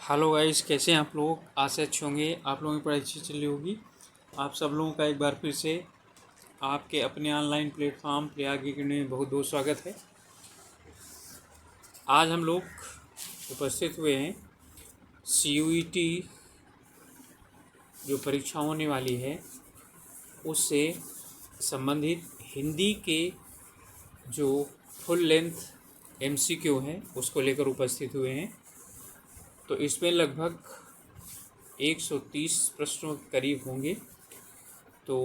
Hello guys, कैसे हैं आप लोग। आशा अच्छे होंगे, आप लोगों की पढ़ाई अच्छी चल रही होगी। आप सब लोगों का एक बार फिर से आपके अपने ऑनलाइन प्लेटफॉर्म प्रयाग एकेडमी में बहुत बहुत स्वागत है। आज हम लोग उपस्थित हुए हैं CUET जो परीक्षा होने वाली है उससे संबंधित हिंदी के जो फुल लेंथ MCQ हैं उसको लेकर उपस्थित हुए हैं। तो इसमें लगभग 130 प्रश्नों के करीब होंगे। तो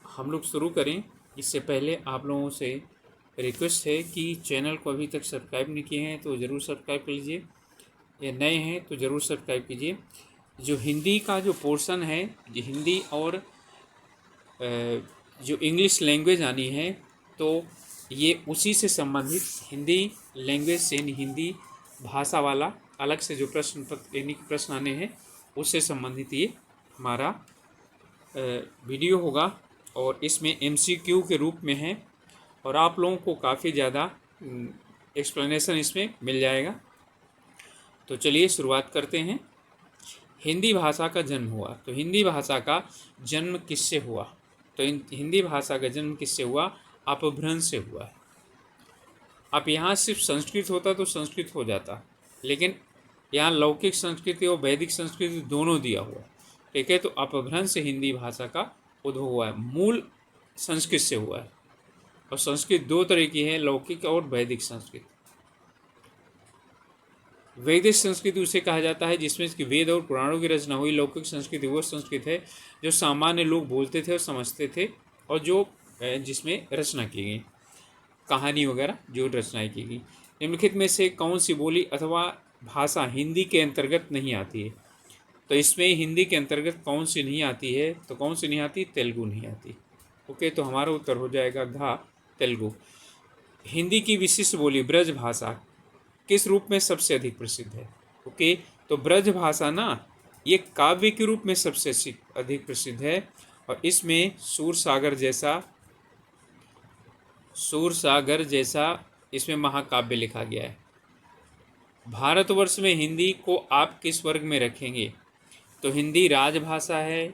हम लोग शुरू करें इससे पहले आप लोगों से रिक्वेस्ट है कि चैनल को अभी तक सब्सक्राइब नहीं किए हैं तो ज़रूर सब्सक्राइब कर लीजिए, या नए हैं तो ज़रूर सब्सक्राइब कीजिए। जो हिंदी का जो पोर्शन है, जो हिंदी और जो इंग्लिश लैंग्वेज आनी है, तो ये उसी से संबंधित हिंदी लैंग्वेज से हिंदी भाषा वाला अलग से जो प्रश्न यानी कि प्रश्न आने हैं उससे संबंधित ये हमारा वीडियो होगा और इसमें MCQ के रूप में है और आप लोगों को काफ़ी ज़्यादा एक्सप्लेनेशन इसमें मिल जाएगा। तो चलिए शुरुआत करते हैं। हिंदी भाषा का जन्म हुआ, तो हिंदी भाषा का जन्म किससे हुआ? तो हिंदी भाषा का जन्म किससे हुआ? अपभ्रंश से हुआ है। अब यहाँ सिर्फ संस्कृत होता तो संस्कृत हो जाता, लेकिन यहाँ लौकिक संस्कृति और वैदिक संस्कृति दोनों दिया हुआ है। ठीक है, तो अपभ्रंश से हिंदी भाषा का उद्भव हुआ है। मूल संस्कृत से हुआ है और संस्कृत दो तरह की है, लौकिक और वैदिक संस्कृत। वैदिक संस्कृति उसे कहा जाता है जिसमें कि वेद और पुराणों की रचना हुई। लौकिक संस्कृति वो संस्कृत है जो सामान्य लोग बोलते थे और समझते थे और जो जिसमें रचना की गई, कहानी वगैरह जो रचनाएं की गई। निम्नलिखित में से कौन सी बोली अथवा भाषा हिंदी के अंतर्गत नहीं आती है? तो इसमें हिंदी के अंतर्गत कौन सी नहीं आती है? तो कौन सी नहीं आती? तेलुगु नहीं आती। ओके, तो हमारा उत्तर हो जाएगा घ, तेलुगु। हिंदी की विशिष्ट बोली ब्रज भाषा किस रूप में सबसे अधिक प्रसिद्ध है? ओके, तो ब्रज भाषा ना ये काव्य के रूप में सबसे अधिक प्रसिद्ध है और इसमें सूर सागर जैसा इसमें महाकाव्य लिखा गया है। भारतवर्ष में हिंदी को आप किस वर्ग में रखेंगे? तो हिंदी राजभाषा है,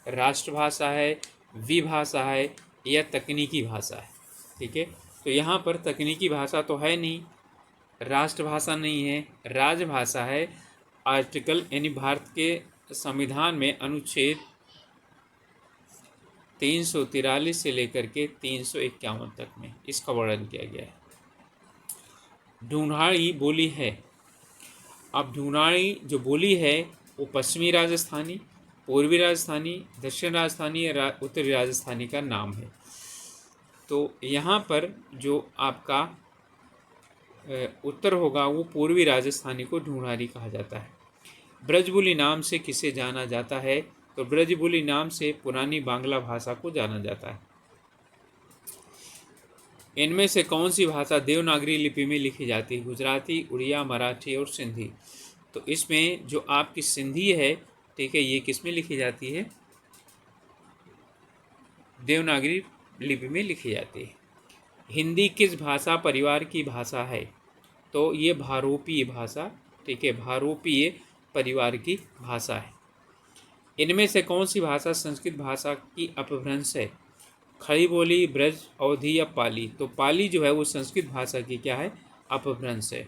राष्ट्रभाषा है, विभाषा है या तकनीकी भाषा है। ठीक है, तो यहाँ पर तकनीकी भाषा तो है नहीं, राष्ट्रभाषा नहीं है, राजभाषा है। आर्टिकल यानी भारत के संविधान में अनुच्छेद 343 से लेकर के 351 तक में इसका वर्णन किया गया है। ढूंढाड़ी बोली है। अब ढूंढाड़ी जो बोली है वो पश्चिमी राजस्थानी, पूर्वी राजस्थानी, दक्षिण राजस्थानी या उत्तरी राजस्थानी का नाम है। तो यहाँ पर जो आपका उत्तर होगा वो पूर्वी राजस्थानी को ढूंढाड़ी कहा जाता है। ब्रजबुली नाम से किसे जाना जाता है? तो ब्रजबुली नाम से पुरानी बांग्ला भाषा को जाना जाता है। इनमें से कौन सी भाषा देवनागरी लिपि में लिखी जाती है? गुजराती, उड़िया, मराठी और सिंधी। तो इसमें जो आपकी सिंधी है, ठीक है, ये किस में लिखी जाती है? देवनागरी लिपि में लिखी जाती है। हिंदी किस भाषा परिवार की भाषा है? तो ये भारोपीय भाषा, ठीक है, भारोपीय परिवार की भाषा है। इनमें से कौन सी भाषा संस्कृत भाषा की अपभ्रंश है? खड़ी बोली, ब्रज, अवधी या पाली। तो पाली जो है वो संस्कृत भाषा की क्या है? अपभ्रंश है।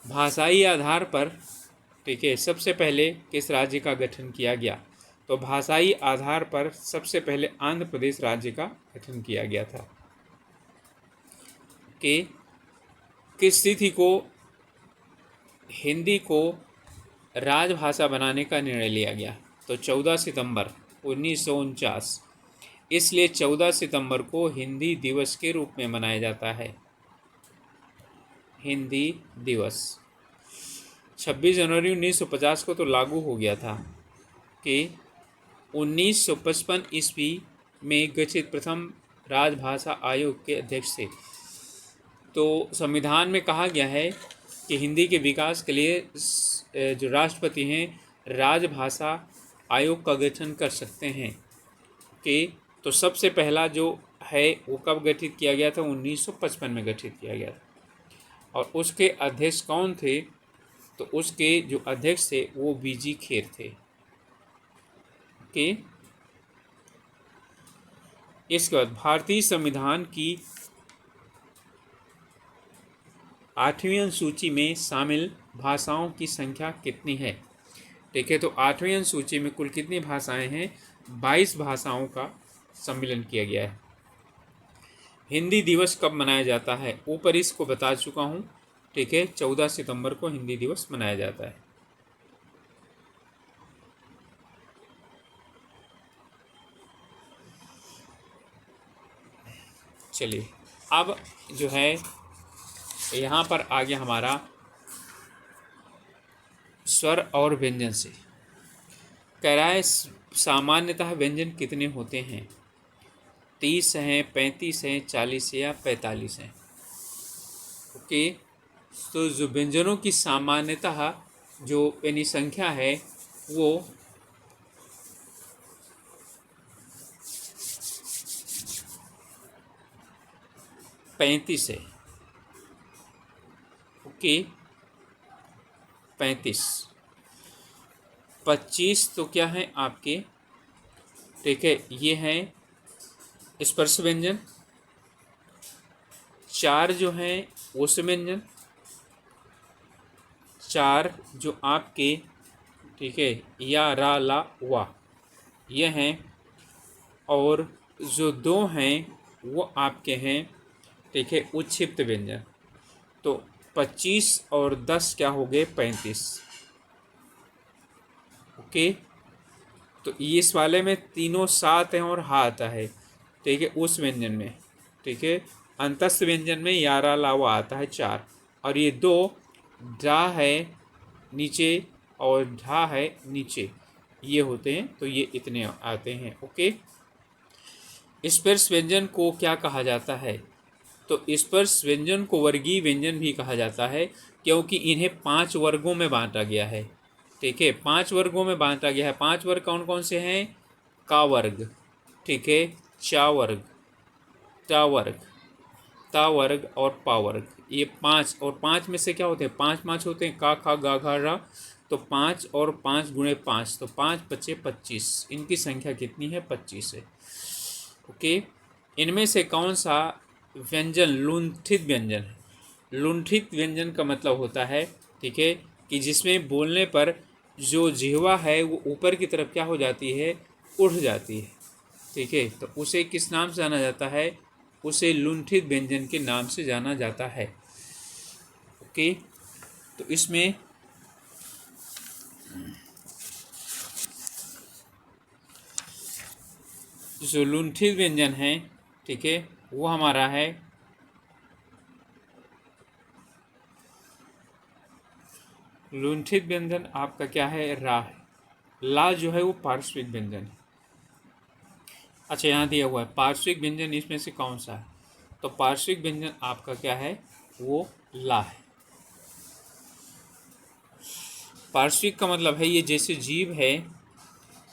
भाषाई आधार पर, ठीक है, सबसे पहले किस राज्य का गठन किया गया? तो भाषाई आधार पर सबसे पहले आंध्र प्रदेश राज्य का गठन किया गया था। कि किस तिथि को हिंदी को राजभाषा बनाने का निर्णय लिया गया? तो 14 सितंबर 1949। इसलिए 14 सितंबर को हिंदी दिवस के रूप में मनाया जाता है। हिंदी दिवस 26 जनवरी 1950 को तो लागू हो गया था कि 1955 ईस्वी में गठित प्रथम राजभाषा आयोग के अध्यक्ष थे। तो संविधान में कहा गया है कि हिंदी के विकास के लिए जो राष्ट्रपति हैं राजभाषा आयोग का गठन कर सकते हैं? कि तो सबसे पहला जो है वो कब गठित किया गया था? 1955 में गठित किया गया था। और उसके अध्यक्ष कौन थे? तो उसके जो अध्यक्ष थे वो बीजी खेर थे। कि इसके बाद भारतीय संविधान की 8वीं अनुसूची में शामिल भाषाओं की संख्या कितनी है? ठीक है, तो 8वीं अनुसूची में कुल कितनी भाषाएं हैं? 22 भाषाओं का सम्मिलन किया गया है। हिंदी दिवस कब मनाया जाता है? ऊपर इसको बता चुका हूँ। ठीक है, 14 सितंबर को हिंदी दिवस मनाया जाता है। चलिए, अब जो है यहाँ पर आ गया हमारा स्वर और व्यंजन से। कह रहा है सामान्यतः व्यंजन कितने होते हैं? 30 हैं, 35 हैं, 40 या 45 हैं। ओके, तो जो व्यंजनों की सामान्यतः जो यानी संख्या है वो 35 है। ओके, 35। 25 तो क्या है आपके? ठीक है, ये है स्पर्श व्यंजन। 4 जो है ओष्ठ व्यंजन। 4 जो आपके, ठीक है, या, रा, ला, वा, ये हैं। और जो 2 हैं वो आपके हैं, ठीक है, उच्छिप्त व्यंजन। तो 25 और 10 क्या हो गए? 35। ओके, तो इस वाले में तीनों 7 हैं और हा आता है। ठीक है, उस व्यंजन में। ठीक है, अंतस्थ व्यंजन में यारा लावा आता है 4। और ये 2 ढा है नीचे और ढा है नीचे, ये होते हैं। तो ये इतने आते हैं। ओके, स्पर्श व्यंजन को क्या कहा जाता है? तो स्पर्श व्यंजन को वर्गीय व्यंजन भी कहा जाता है, क्योंकि इन्हें 5 वर्गों में बांटा गया है। ठीक है, 5 वर्गों में बांटा गया है। 5 वर्ग कौन कौन से हैं? का वर्ग, ठीक है, चा वर्ग, टा वर्ग, ता वर्ग और पा वर्ग, ये 5। और 5 में से क्या होते हैं? 5 5 होते हैं, का, खा, गा, घा, रा। तो 5 और 5 गुणे 5, तो 5 5 25। इनकी संख्या कितनी है? 25 है। ओके, इनमें से कौन सा व्यंजन लुंठित व्यंजन है? लुंठित व्यंजन का मतलब होता है, ठीक है, कि जिसमें बोलने पर जो जिह्वा है वो ऊपर की तरफ क्या हो जाती है? उठ जाती है। ठीक है, तो उसे किस नाम से जाना जाता है? उसे लुंठित व्यंजन के नाम से जाना जाता है। ओके, तो इसमें जो लुंठित व्यंजन है, ठीक है, वो हमारा है लुंठित व्यंजन आपका क्या है? रा है। ला जो है वो पार्श्विक व्यंजन है। अच्छा, यहाँ दिया हुआ है पार्श्विक व्यंजन, इसमें से कौन सा है? तो पार्श्विक व्यंजन आपका क्या है? वो ला है। पार्श्विक का मतलब है ये जैसे जीभ है,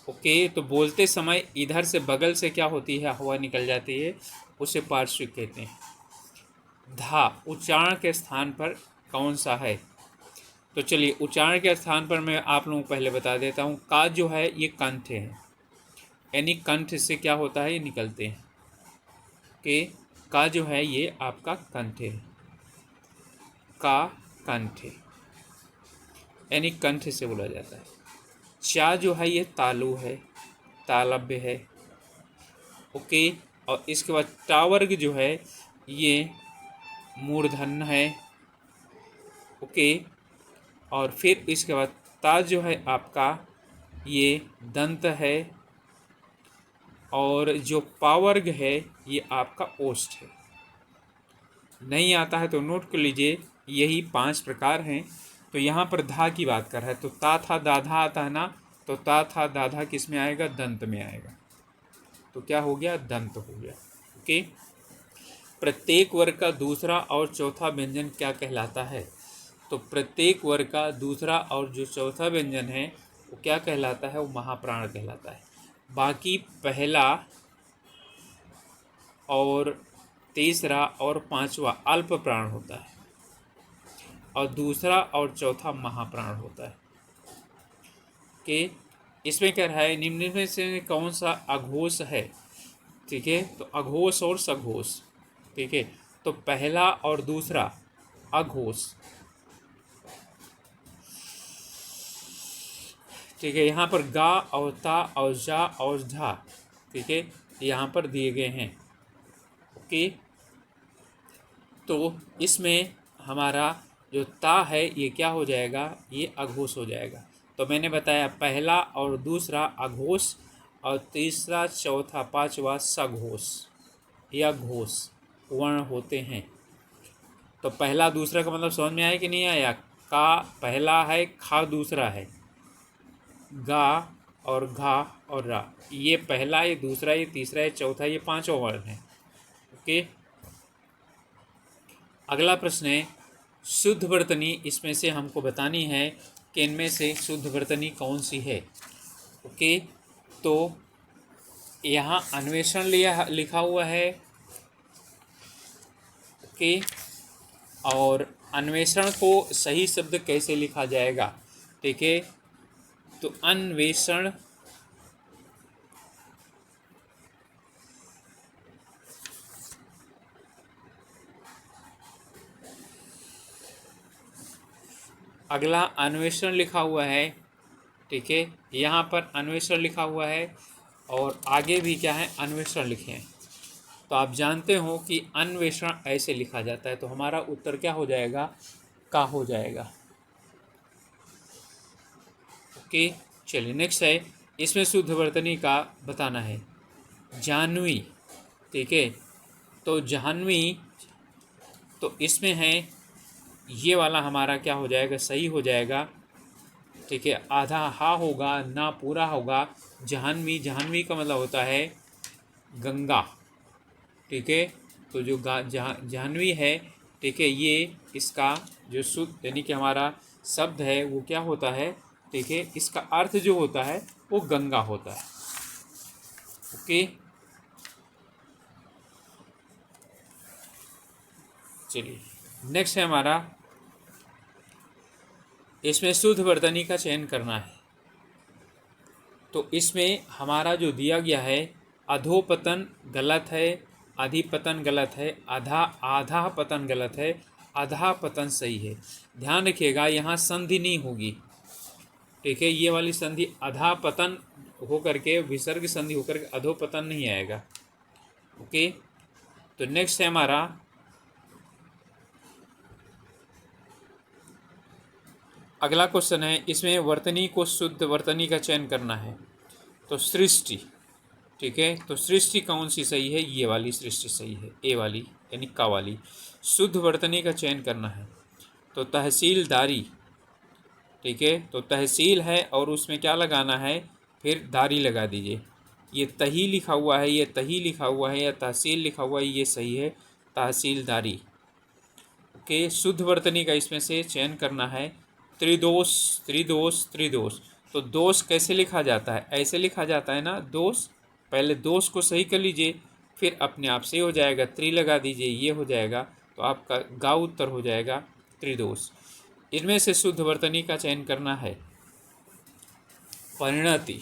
ओके, तो बोलते समय इधर से बगल से क्या होती है? हवा निकल जाती है, उसे पार्श्विक कहते हैं। धा उच्चारण के स्थान पर कौन सा है? तो चलिए, उच्चारण के स्थान पर मैं आप लोगों को पहले बता देता हूँ। का जो है ये कंठ है, यानी कंठ से क्या होता है? ये निकलते हैं। कि का जो है ये आपका कंठ है, का कंठ है, यानी कंठ से बोला जाता है। चा जो है ये तालु है, तालव्य है। ओके, और इसके बाद टावर्ग जो है ये मूर्धन्य है। ओके, और फिर इसके बाद ता जो है आपका ये दंत है। और जो पावर्ग है ये आपका ओष्ठ है। नहीं आता है तो नोट कर लीजिए, यही 5 प्रकार हैं। तो यहाँ पर धा की बात कर रहा है, तो ता था दाधा आता है ना, तो ता था दाधा किस में आएगा? दंत में आएगा। तो क्या हो गया? दंत हो गया। ओके, प्रत्येक वर्ग का दूसरा और चौथा व्यंजन क्या कहलाता है? तो प्रत्येक वर्ग का दूसरा और जो चौथा व्यंजन है वो क्या कहलाता है, वो महाप्राण कहलाता है। बाकी पहला और तीसरा और पांचवा अल्प प्राण होता है और दूसरा और चौथा महाप्राण होता है। कि इसमें क्या रहा है, निम्न में से कौन सा अघोष है, ठीक है, तो अघोष और सघोष, ठीक है, तो पहला और दूसरा अघोष, ठीक है, यहाँ पर गा और ता और जा और झा, ठीक है, यहाँ पर दिए गए हैं। ओके, तो इसमें हमारा जो ता है ये क्या हो जाएगा, ये अघोष हो जाएगा। तो मैंने बताया पहला और दूसरा अघोष और तीसरा चौथा पांचवा सघोष या घोष वर्ण होते हैं। तो पहला दूसरा का मतलब समझ में आया कि नहीं आया। का पहला है, खा दूसरा है, गा और घा और रा ये पहला, ये दूसरा, ये तीसरा, ये चौथा, ये पांचवा वर्ण है। ओके, अगला प्रश्न है शुद्ध वर्तनी। इसमें से हमको बतानी है कि इनमें से शुद्ध वर्तनी कौन सी है। ओके, तो यहाँ अन्वेषण लिखा हुआ है। ओके, और अन्वेषण को सही शब्द कैसे लिखा जाएगा, ठीक है, तो अन्वेषण अगला अन्वेषण लिखा हुआ है, ठीक है, यहाँ पर अन्वेषण लिखा हुआ है और आगे भी क्या है, अन्वेषण लिखे हैं। तो आप जानते हो कि अन्वेषण ऐसे लिखा जाता है, तो हमारा उत्तर क्या हो जाएगा, का हो जाएगा। ओके, चलिए नेक्स्ट है, इसमें शुद्ध वर्तनी का बताना है। जाह्नवी, ठीक है, तो जाह्नवी, तो इसमें है ये वाला हमारा क्या हो जाएगा, सही हो जाएगा, ठीक है, आधा हा होगा ना पूरा होगा। जाह्नवी, जाह्नवी का मतलब होता है गंगा, ठीक है, तो जो जाह्नवी है, ठीक है, ये इसका जो शुद्ध यानी कि हमारा शब्द है वो क्या होता है, ठीक है, इसका अर्थ जो होता है वो गंगा होता है। ओके, चलिए नेक्स्ट है हमारा, इसमें शुद्ध वर्तनी का चयन करना है। तो इसमें हमारा जो दिया गया है, अधोपतन गलत है, अधिपतन गलत है, आधा पतन गलत है, आधा पतन सही है। ध्यान रखिएगा यहाँ संधि नहीं होगी, ठीक है, ये वाली संधि आधा पतन होकर के विसर्ग संधि होकर के अधोपतन नहीं आएगा। ओके, तो नेक्स्ट है हमारा अगला क्वेश्चन है, इसमें वर्तनी को शुद्ध वर्तनी का चयन करना है। तो सृष्टि, ठीक है, तो सृष्टि कौन सी सही है, ये वाली सृष्टि सही है, ए वाली यानी का वाली। शुद्ध वर्तनी का चयन करना है, तो तहसीलदारी, ठीक है, तो तहसील है और उसमें क्या लगाना है, फिर दारी लगा दीजिए। ये तही लिखा हुआ है, ये तही लिखा हुआ है या तहसील लिखा हुआ है, ये सही है, तहसीलदारी। ओके, शुद्ध वर्तनी का इसमें से चयन करना है। त्रिदोष, त्रिदोष, त्रिदोष, तो दोष कैसे लिखा जाता है, ऐसे लिखा जाता है ना, दोष, पहले दोष को सही कर लीजिए, फिर अपने आप से हो जाएगा, त्रि लगा दीजिए, ये हो जाएगा, तो आपका गा उत्तर हो जाएगा त्रिदोष। इनमें से शुद्ध वर्तनी का चयन करना है। परिणति,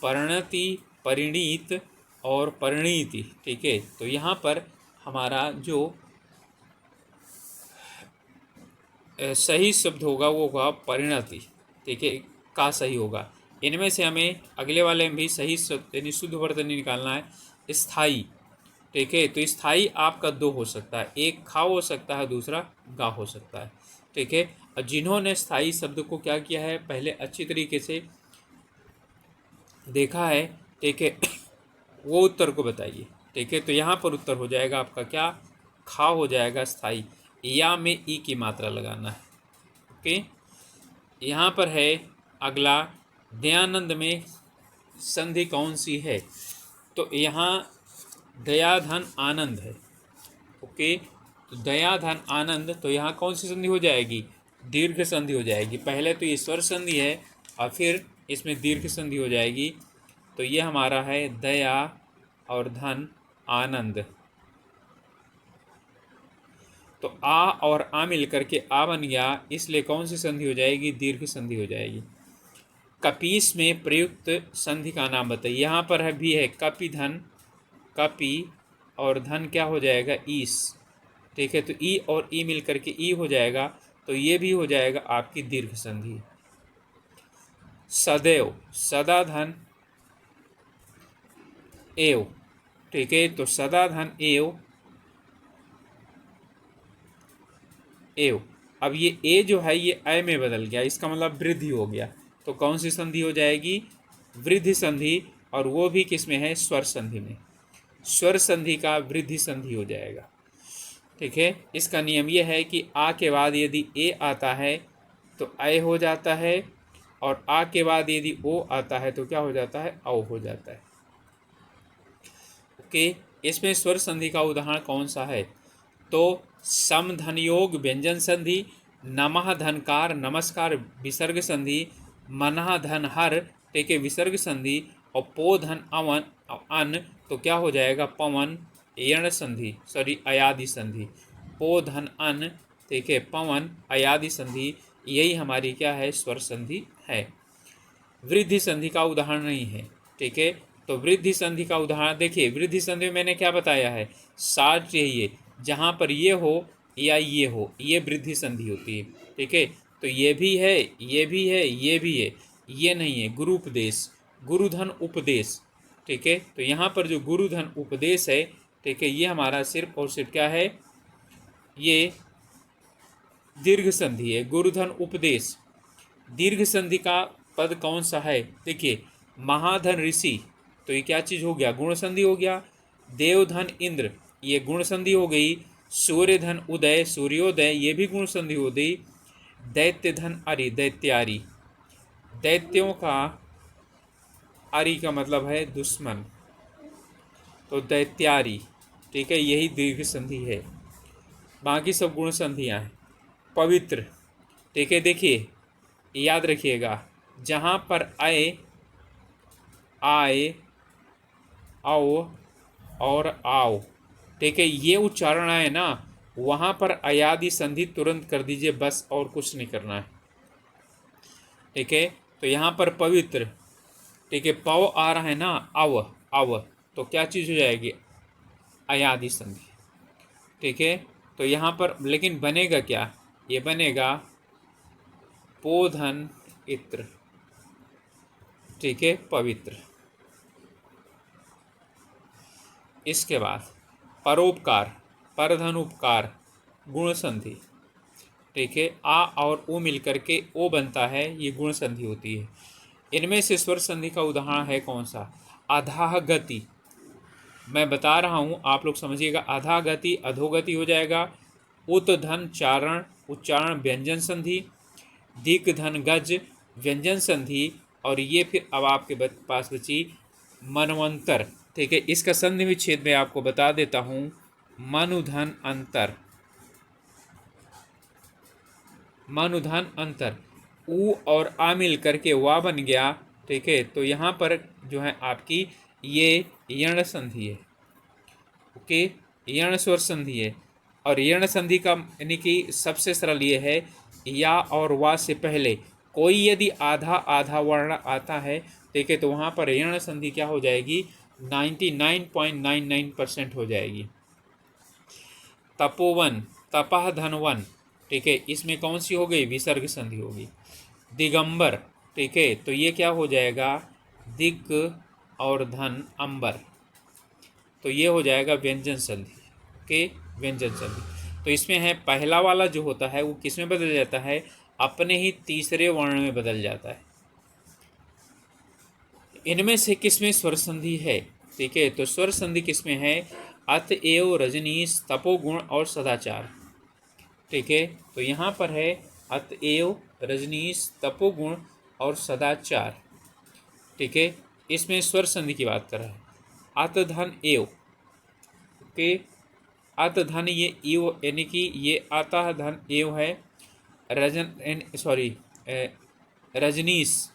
परिणति, परिणीत और परिणीति, ठीक है, तो यहाँ पर हमारा जो सही शब्द होगा वो होगा परिणति, ठीक है, का सही होगा। इनमें से हमें अगले वाले में भी सही शब्द यानी शुद्ध वर्तनी निकालना है। स्थाई, ठीक है, तो स्थाई आपका दो हो सकता है, एक खा हो सकता है, दूसरा गा हो सकता है, ठीक है। और जिन्होंने स्थाई शब्द को क्या किया है, पहले अच्छी तरीके से देखा है, ठीक है, वो उत्तर को बताइए, ठीक है। तो यहाँ पर उत्तर हो जाएगा आपका क्या, खा हो जाएगा स्थाई, या में ई की मात्रा लगाना है। ओके, यहाँ पर है अगला, दयानंद में संधि कौन सी है, तो यहाँ दया धन आनंद है। ओके, तो दया धन आनंद, तो यहाँ कौन सी संधि हो जाएगी, दीर्घ संधि हो जाएगी। पहले तो ये स्वर संधि है और फिर इसमें दीर्घ संधि हो जाएगी। तो ये हमारा है दया और धन आनंद। तो आ और आ मिलकर के आ बन गया, इसलिए कौन सी संधि हो जाएगी? दीर्घ संधि हो जाएगी। कपीस में प्रयुक्त संधि का नाम बताइए। यहाँ पर है भी है कपि धन, कपि और धन क्या हो जाएगा? ईस। ठीक है, तो ई और ई मिलकर के ई हो जाएगा, तो ये भी हो जाएगा आपकी दीर्घ संधि। सदैव, सदा धन एव। ठीक है, तो सदा धन एव एव। अब ये ए जो है ये अय में बदल गया, इसका मतलब वृद्धि हो गया। तो कौन सी संधि हो जाएगी? वृद्धि संधि। और वो भी किस में है? स्वर संधि में। स्वर संधि का वृद्धि संधि हो जाएगा। ठीक है, इसका नियम यह है कि आ के बाद यदि ए आता है तो अय हो जाता है, और आ के बाद यदि ओ आता है तो क्या हो जाता है? औ हो जाता है। ओके, इसमें स्वर संधि का उदाहरण कौन सा है? तो सम धन योग व्यंजन संधि, नमः धनकार नमस्कार विसर्ग संधि, मनः धन हर ठीक है विसर्ग संधि, और पो धन अवन अन तो क्या हो जाएगा? पवन यण संधि, सॉरी अयादि संधि। पो धन अन ठीक है पवन अयादि संधि, यही हमारी क्या है? स्वर संधि है। वृद्धि संधि का उदाहरण नहीं है। ठीक है, तो वृद्धि संधि का उदाहरण देखिए। वृद्धि संधि में मैंने क्या बताया है? साथ चाहिए, जहाँ पर ये हो या ये हो, ये वृद्धि संधि होती है। ठीक है, तो ये भी है, ये भी है, ये भी है, ये नहीं है। गुरु उपदेश, गुरुधन उपदेश। ठीक है, तो यहाँ पर जो गुरुधन उपदेश है, ठीक है, ये हमारा सिर्फ और सिर्फ क्या है? ये दीर्घ संधि है। गुरुधन उपदेश दीर्घ संधि का पद कौन सा है? देखिए, महाधन ऋषि, तो ये क्या चीज हो गया? गुण संधि हो गया। देवधन इंद्र, ये गुण संधि हो गई। सूर्यधन उदय, सूर्योदय, ये भी गुण संधि हो गई। दैत्य धन अरि, दैत्यारी, दैत्यों का अरि का मतलब है दुश्मन, तो दैत्यारी। ठीक है, यही दीर्घ संधि है। बाकी सब गुण संधियाँ हैं। पवित्र, ठीक है, देखिए याद रखिएगा, जहाँ पर आए आए आओ और आओ, ठीक है, ये उच्चारण आए ना, वहाँ पर अयादि संधि तुरंत कर दीजिए, बस और कुछ नहीं करना है। ठीक है, तो यहाँ पर पवित्र, ठीक है, पव आ रहा है ना, अव अव, तो क्या चीज़ हो जाएगी? अयादि संधि। ठीक है, तो यहाँ पर लेकिन बनेगा क्या? ये बनेगा पोधन इत्र। ठीक है, पवित्र। इसके बाद परोपकार, परधन उपकार, गुण संधि। ठीक है, आ और ओ मिलकर के ओ बनता है, ये गुण संधि होती है। इनमें से स्वर संधि का उदाहरण है कौन सा? अधाह गति, मैं बता रहा हूँ, आप लोग समझिएगा। अधा गति अधोगति हो जाएगा। उत धन चारण, उच्चारण व्यंजन संधि। दिक धन गज, व्यंजन संधि। और ये फिर अब आपके पास बची मनवंतर। ठीक है, इसका संधि विच्छेद में आपको बता देता हूँ। मनुधन अंतर, मनुधन अंतर, ऊ और आ मिल करके वा बन गया। ठीक है, तो यहाँ पर जो है आपकी ये यण संधि है। ओके, यण स्वर संधि है। और यण संधि का यानी कि सबसे सरल ये है, या और वा से पहले कोई यदि आधा आधा वर्ण आता है, ठीक है, तो वहाँ पर यण संधि क्या हो जाएगी? 99.99% हो जाएगी। तपोवन, तपह धनवन, ठीक है, इसमें कौन सी हो गई? विसर्ग संधि होगी। दिगंबर, ठीक है, तो ये क्या हो जाएगा? दिक और धन अंबर, तो ये हो जाएगा व्यंजन संधि। ओके, व्यंजन संधि। तो इसमें है पहला वाला जो होता है वो किस में बदल जाता है? अपने ही तीसरे वर्ण में बदल जाता है। इनमें से किसमें स्वर संधि है? ठीक है, तो स्वर संधि किसमें है? अतएव, रजनीश, तपोगुण और सदाचार। ठीक है, तो यहाँ पर है अतएव, रजनीश, तपोगुण और सदाचार। ठीक है, इसमें स्वर संधि की बात कर रहा है। अत धन एव, ओके, अत धन ये एव यानी कि ये आता धन एव है। रजन सॉरी रजनीश,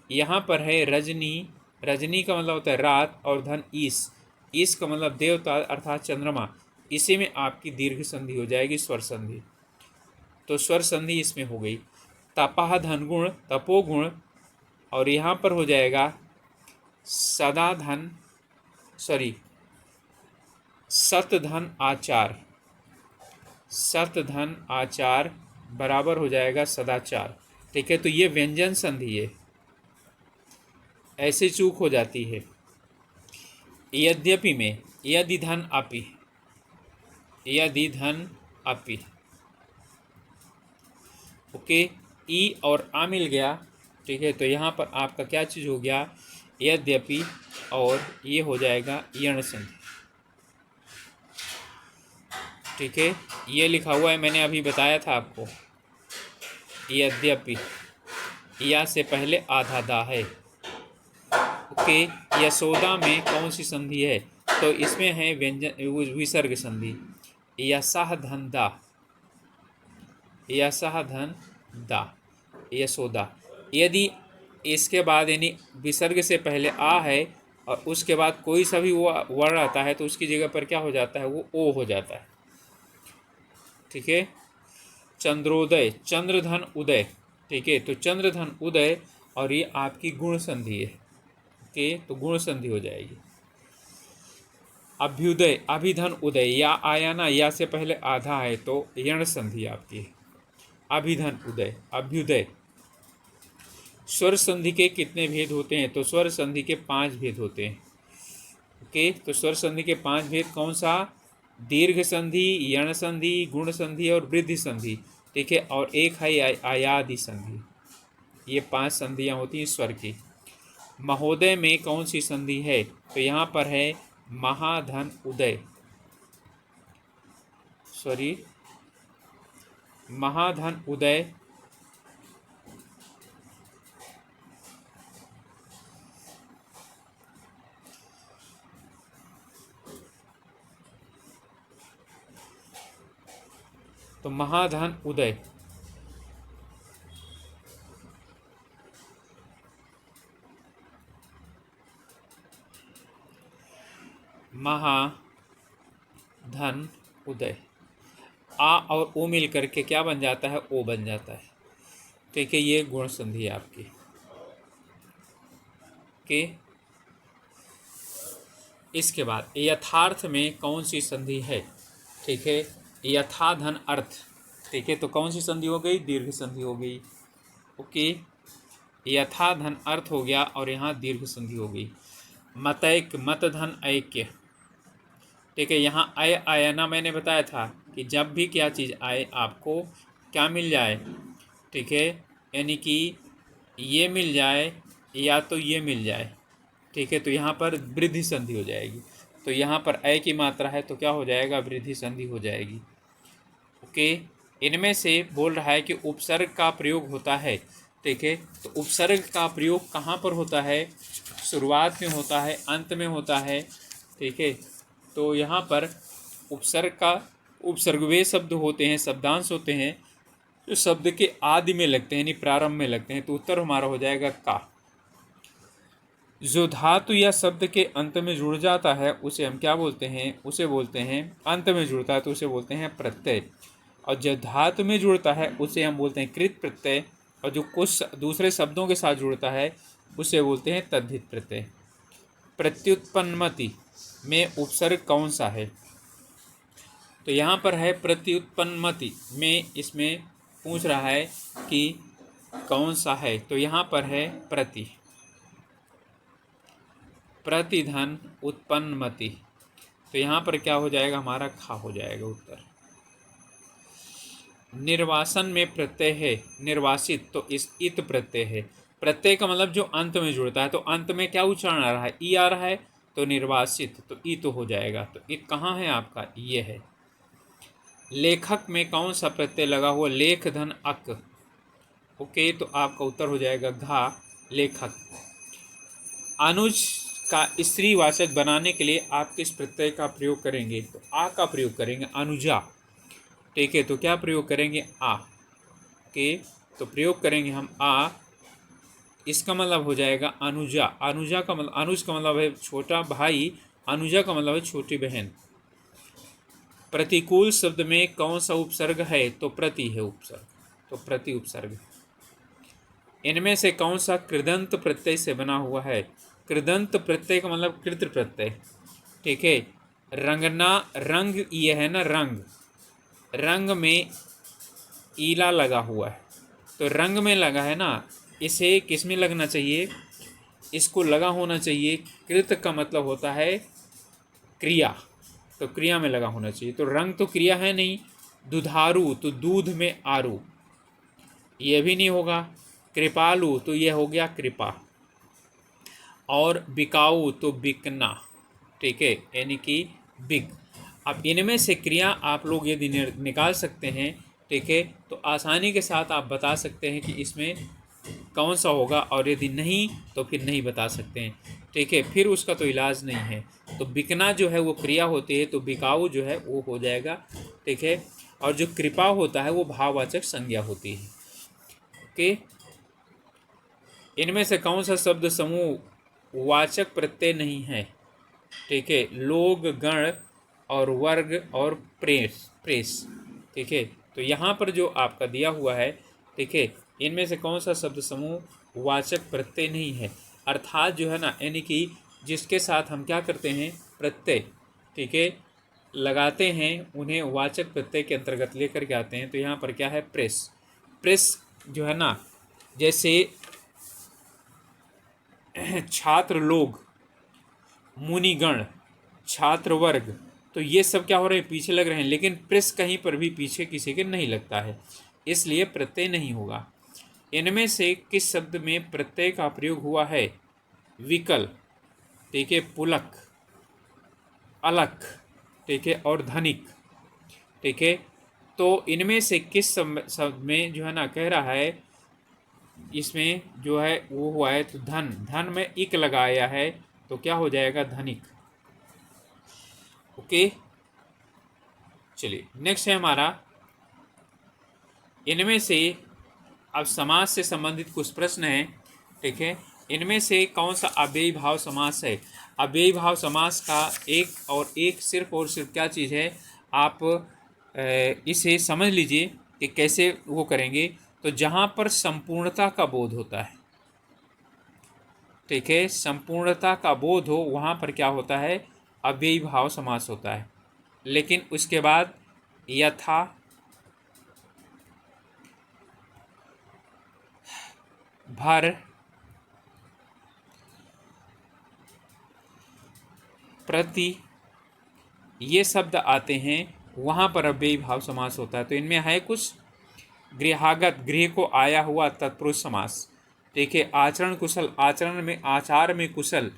यहाँ पर है रजनी, रजनी का मतलब होता है रात, और धन ईस का मतलब देवता अर्थात चंद्रमा, इसी में आपकी दीर्घ संधि हो जाएगी, स्वर संधि। तो स्वर संधि इसमें हो गई। तपाह धन गुण, तपोगुण, और यहाँ पर हो जाएगा सदा धन, सॉरी सतधन आचार, सतधन आचार बराबर हो जाएगा सदाचार। ठीक है, तो ये व्यंजन संधि है, ऐसे चूक हो जाती है। यद्यपि में यदि धन अपि, यदि धन अपि, ओके, ई और आ मिल गया। ठीक है, तो यहाँ पर आपका क्या चीज़ हो गया, यद्यपि, और ये हो जाएगा यण संधि। ठीक है, ये लिखा हुआ है, मैंने अभी बताया था आपको, यद्यपि, या से पहले आधा दा है। ओके, यशोदा में कौन सी संधि है, तो इसमें है व्यंजन विसर्ग संधि, यशः धन दा, यशः धन दा, यशोदा। यदि इसके बाद यानी विसर्ग से पहले आ है और उसके बाद कोई सा भी वो वर्ण आता है तो उसकी जगह पर क्या हो जाता है, वो ओ हो जाता है। ठीक है, चंद्रोदय, चंद्रधन उदय। ठीक है, तो चंद्रधन उदय, और ये आपकी गुण संधि है। ओके, तो गुण संधि हो जाएगी। अभ्युदय, अभिधन उदय, या आया ना, या से पहले आधा है तो यण संधि आपकी है। अभिधन उदय, अभ्युदय। स्वर संधि के कितने भेद होते हैं, तो स्वर संधि के 5 भेद होते हैं। ओके, तो स्वर संधि के 5 भेद कौन सा, दीर्घ संधि, यण संधि, गुण संधि और वृद्धि संधि। ठीक है, और एक है आयादि संधि। ये 5 संधियाँ होती हैं स्वर की। महोदय में कौन सी संधि है, तो यहाँ पर है महाधन उदय, सॉरी महाधन उदय, तो महाधन उदय, महाधन उदय, आ और ओ मिल करके क्या बन जाता है, ओ बन जाता है। ठीक है, ये गुण संधि है आपकी। ओके, इसके बाद यथार्थ में कौन सी संधि है। ठीक है, यथा धन अर्थ। ठीक है, तो कौन सी संधि हो गई, दीर्घ संधि हो गई। ओके, यथा धन अर्थ हो गया और यहाँ दीर्घ संधि हो गई। मतैक, मत धन ऐक्य। ठीक है, यहाँ आय आया ना, मैंने बताया था कि जब भी क्या चीज़ आए आपको क्या मिल जाए। ठीक है, यानी कि ये मिल जाए या तो ये मिल जाए। ठीक है, तो यहाँ पर वृद्धि संधि हो जाएगी। तो यहाँ पर अय की मात्रा है तो क्या हो जाएगा, वृद्धि संधि हो जाएगी। ओके, इनमें से बोल रहा है कि उपसर्ग का प्रयोग होता है। ठीक है, तो उपसर्ग का प्रयोग कहाँ पर होता है, शुरुआत में होता है, अंत में होता है। ठीक है, तो यहाँ पर उपसर्ग वे शब्द होते हैं, शब्दांश होते हैं जो शब्द के आदि में लगते हैं, यानी प्रारंभ में लगते हैं। तो उत्तर हमारा हो जाएगा का। जो धातु या शब्द के अंत में जुड़ जाता है उसे हम क्या बोलते हैं, उसे बोलते हैं, अंत में जुड़ता है तो उसे बोलते हैं प्रत्यय। और जो धातु में जुड़ता है उसे हम बोलते हैं कृत प्रत्यय, और जो कुछ दूसरे शब्दों के साथ जुड़ता है उसे बोलते हैं तद्धित प्रत्यय। प्रत्युत्पन्नमति में उपसर्ग कौन सा है, तो यहाँ पर है प्रत्युत्पन्नमति में, इसमें पूछ रहा है कि कौन सा है, तो यहाँ पर है प्रतिधन उत्पन्नमति। तो यहाँ पर क्या हो जाएगा, हमारा खा हो जाएगा उत्तर। निर्वासन में प्रत्यय है निर्वासित, तो इस इत प्रत्यय है। प्रत्यय का मतलब जो अंत में जुड़ता है, तो अंत में क्या उच्चारण आ रहा है, ई आ रहा है, तो निर्वासित, तो ई तो हो जाएगा। तो इत कहाँ है आपका, ये है। लेखक में कौन सा प्रत्यय लगा हुआ, लेख धन अक। ओके, तो आपका उत्तर हो जाएगा घा, लेखक। अनुज का स्त्रीवाचक बनाने के लिए आप किस प्रत्यय का प्रयोग करेंगे, तो आ का प्रयोग करेंगे, अनुजा। ठीक है, तो क्या प्रयोग करेंगे, आ के, तो प्रयोग करेंगे हम आ इसका मतलब हो जाएगा अनुजा। अनुजा का मतलब, अनुज का मतलब है छोटा भाई, अनुजा का मतलब है छोटी बहन। प्रतिकूल शब्द में कौन सा उपसर्ग है? तो प्रति है उपसर्ग, तो प्रति उपसर्ग। इनमें से कौन सा कृदंत प्रत्यय से बना हुआ है? कृदंत प्रत्यय का मतलब कृत प्रत्यय, ठीक है। रंगना, रंग ये है ना रंग, रंग में ईला लगा हुआ है, तो रंग में लगा है ना, इसे किस में लगना चाहिए? इसको लगा होना चाहिए, कृत का मतलब होता है क्रिया, तो क्रिया में लगा होना चाहिए। तो रंग तो क्रिया है नहीं, दुधारू तो दूध में आरू, ये भी नहीं होगा। कृपालु तो ये हो गया कृपा, और बिकाऊ तो बिकना, ठीक है, यानी कि बिग। अब इनमें से क्रिया आप लोग यदि निकाल सकते हैं, ठीक है, तो आसानी के साथ आप बता सकते हैं कि इसमें कौन सा होगा, और यदि नहीं तो फिर नहीं बता सकते हैं, ठीक है, फिर उसका तो इलाज नहीं है। तो बिकना जो है वो क्रिया होती है, तो बिकाऊ जो है वो हो जाएगा, ठीक है। और जो कृपा होता है वो भाववाचक संज्ञा होती है, ओके। इनमें से कौन सा शब्द समूह वाचक प्रत्यय नहीं है? ठीक है, लोग, गण और वर्ग और प्रेस, प्रेस, ठीक है। तो यहाँ पर जो आपका दिया हुआ है, ठीक है, इनमें से कौन सा शब्द समूह वाचक प्रत्यय नहीं है? अर्थात जो है ना, यानी कि जिसके साथ हम क्या करते हैं, प्रत्यय, ठीक है, लगाते हैं, उन्हें वाचक प्रत्यय के अंतर्गत लेकर के आते हैं। तो यहाँ पर क्या है, प्रेस। प्रेस जो है ना, जैसे छात्र लोग, मुनिगण, छात्र वर्ग, तो ये सब क्या हो रहे हैं, पीछे लग रहे हैं, लेकिन प्रेस कहीं पर भी पीछे किसी के नहीं लगता है, इसलिए प्रत्यय नहीं होगा। इनमें से किस शब्द में प्रत्यय का प्रयोग हुआ है? विकल, ठीक है, पुलक, अलख, ठीक है, और धनिक, ठीक है। तो इनमें से किस शब्द में जो है ना कह रहा है, इसमें जो है वो हुआ है, तो धन, धन में इक लगाया है, तो क्या हो जाएगा, धनिक, ओके। चलिए नेक्स्ट है हमारा, इनमें से, अब समास से संबंधित कुछ प्रश्न हैं, ठीक है। इनमें से कौन सा अव्ययी भाव समास है? अव्ययी भाव समास का एक सिर्फ और सिर्फ क्या चीज़ है, आप इसे समझ लीजिए कि कैसे वो करेंगे। तो जहाँ पर संपूर्णता का बोध होता है, ठीक है, संपूर्णता का बोध हो, वहाँ पर क्या होता है, अव्ययी भाव समास होता है। लेकिन उसके बाद यथा, भर, प्रति, ये शब्द आते हैं, वहाँ पर अव्ययी भाव समास होता है। तो इनमें है कुछ, गृहागत, गृह को आया हुआ तत्पुरुष समास, ठीक है। आचरण कुशल, आचरण में, आचार में कुशल,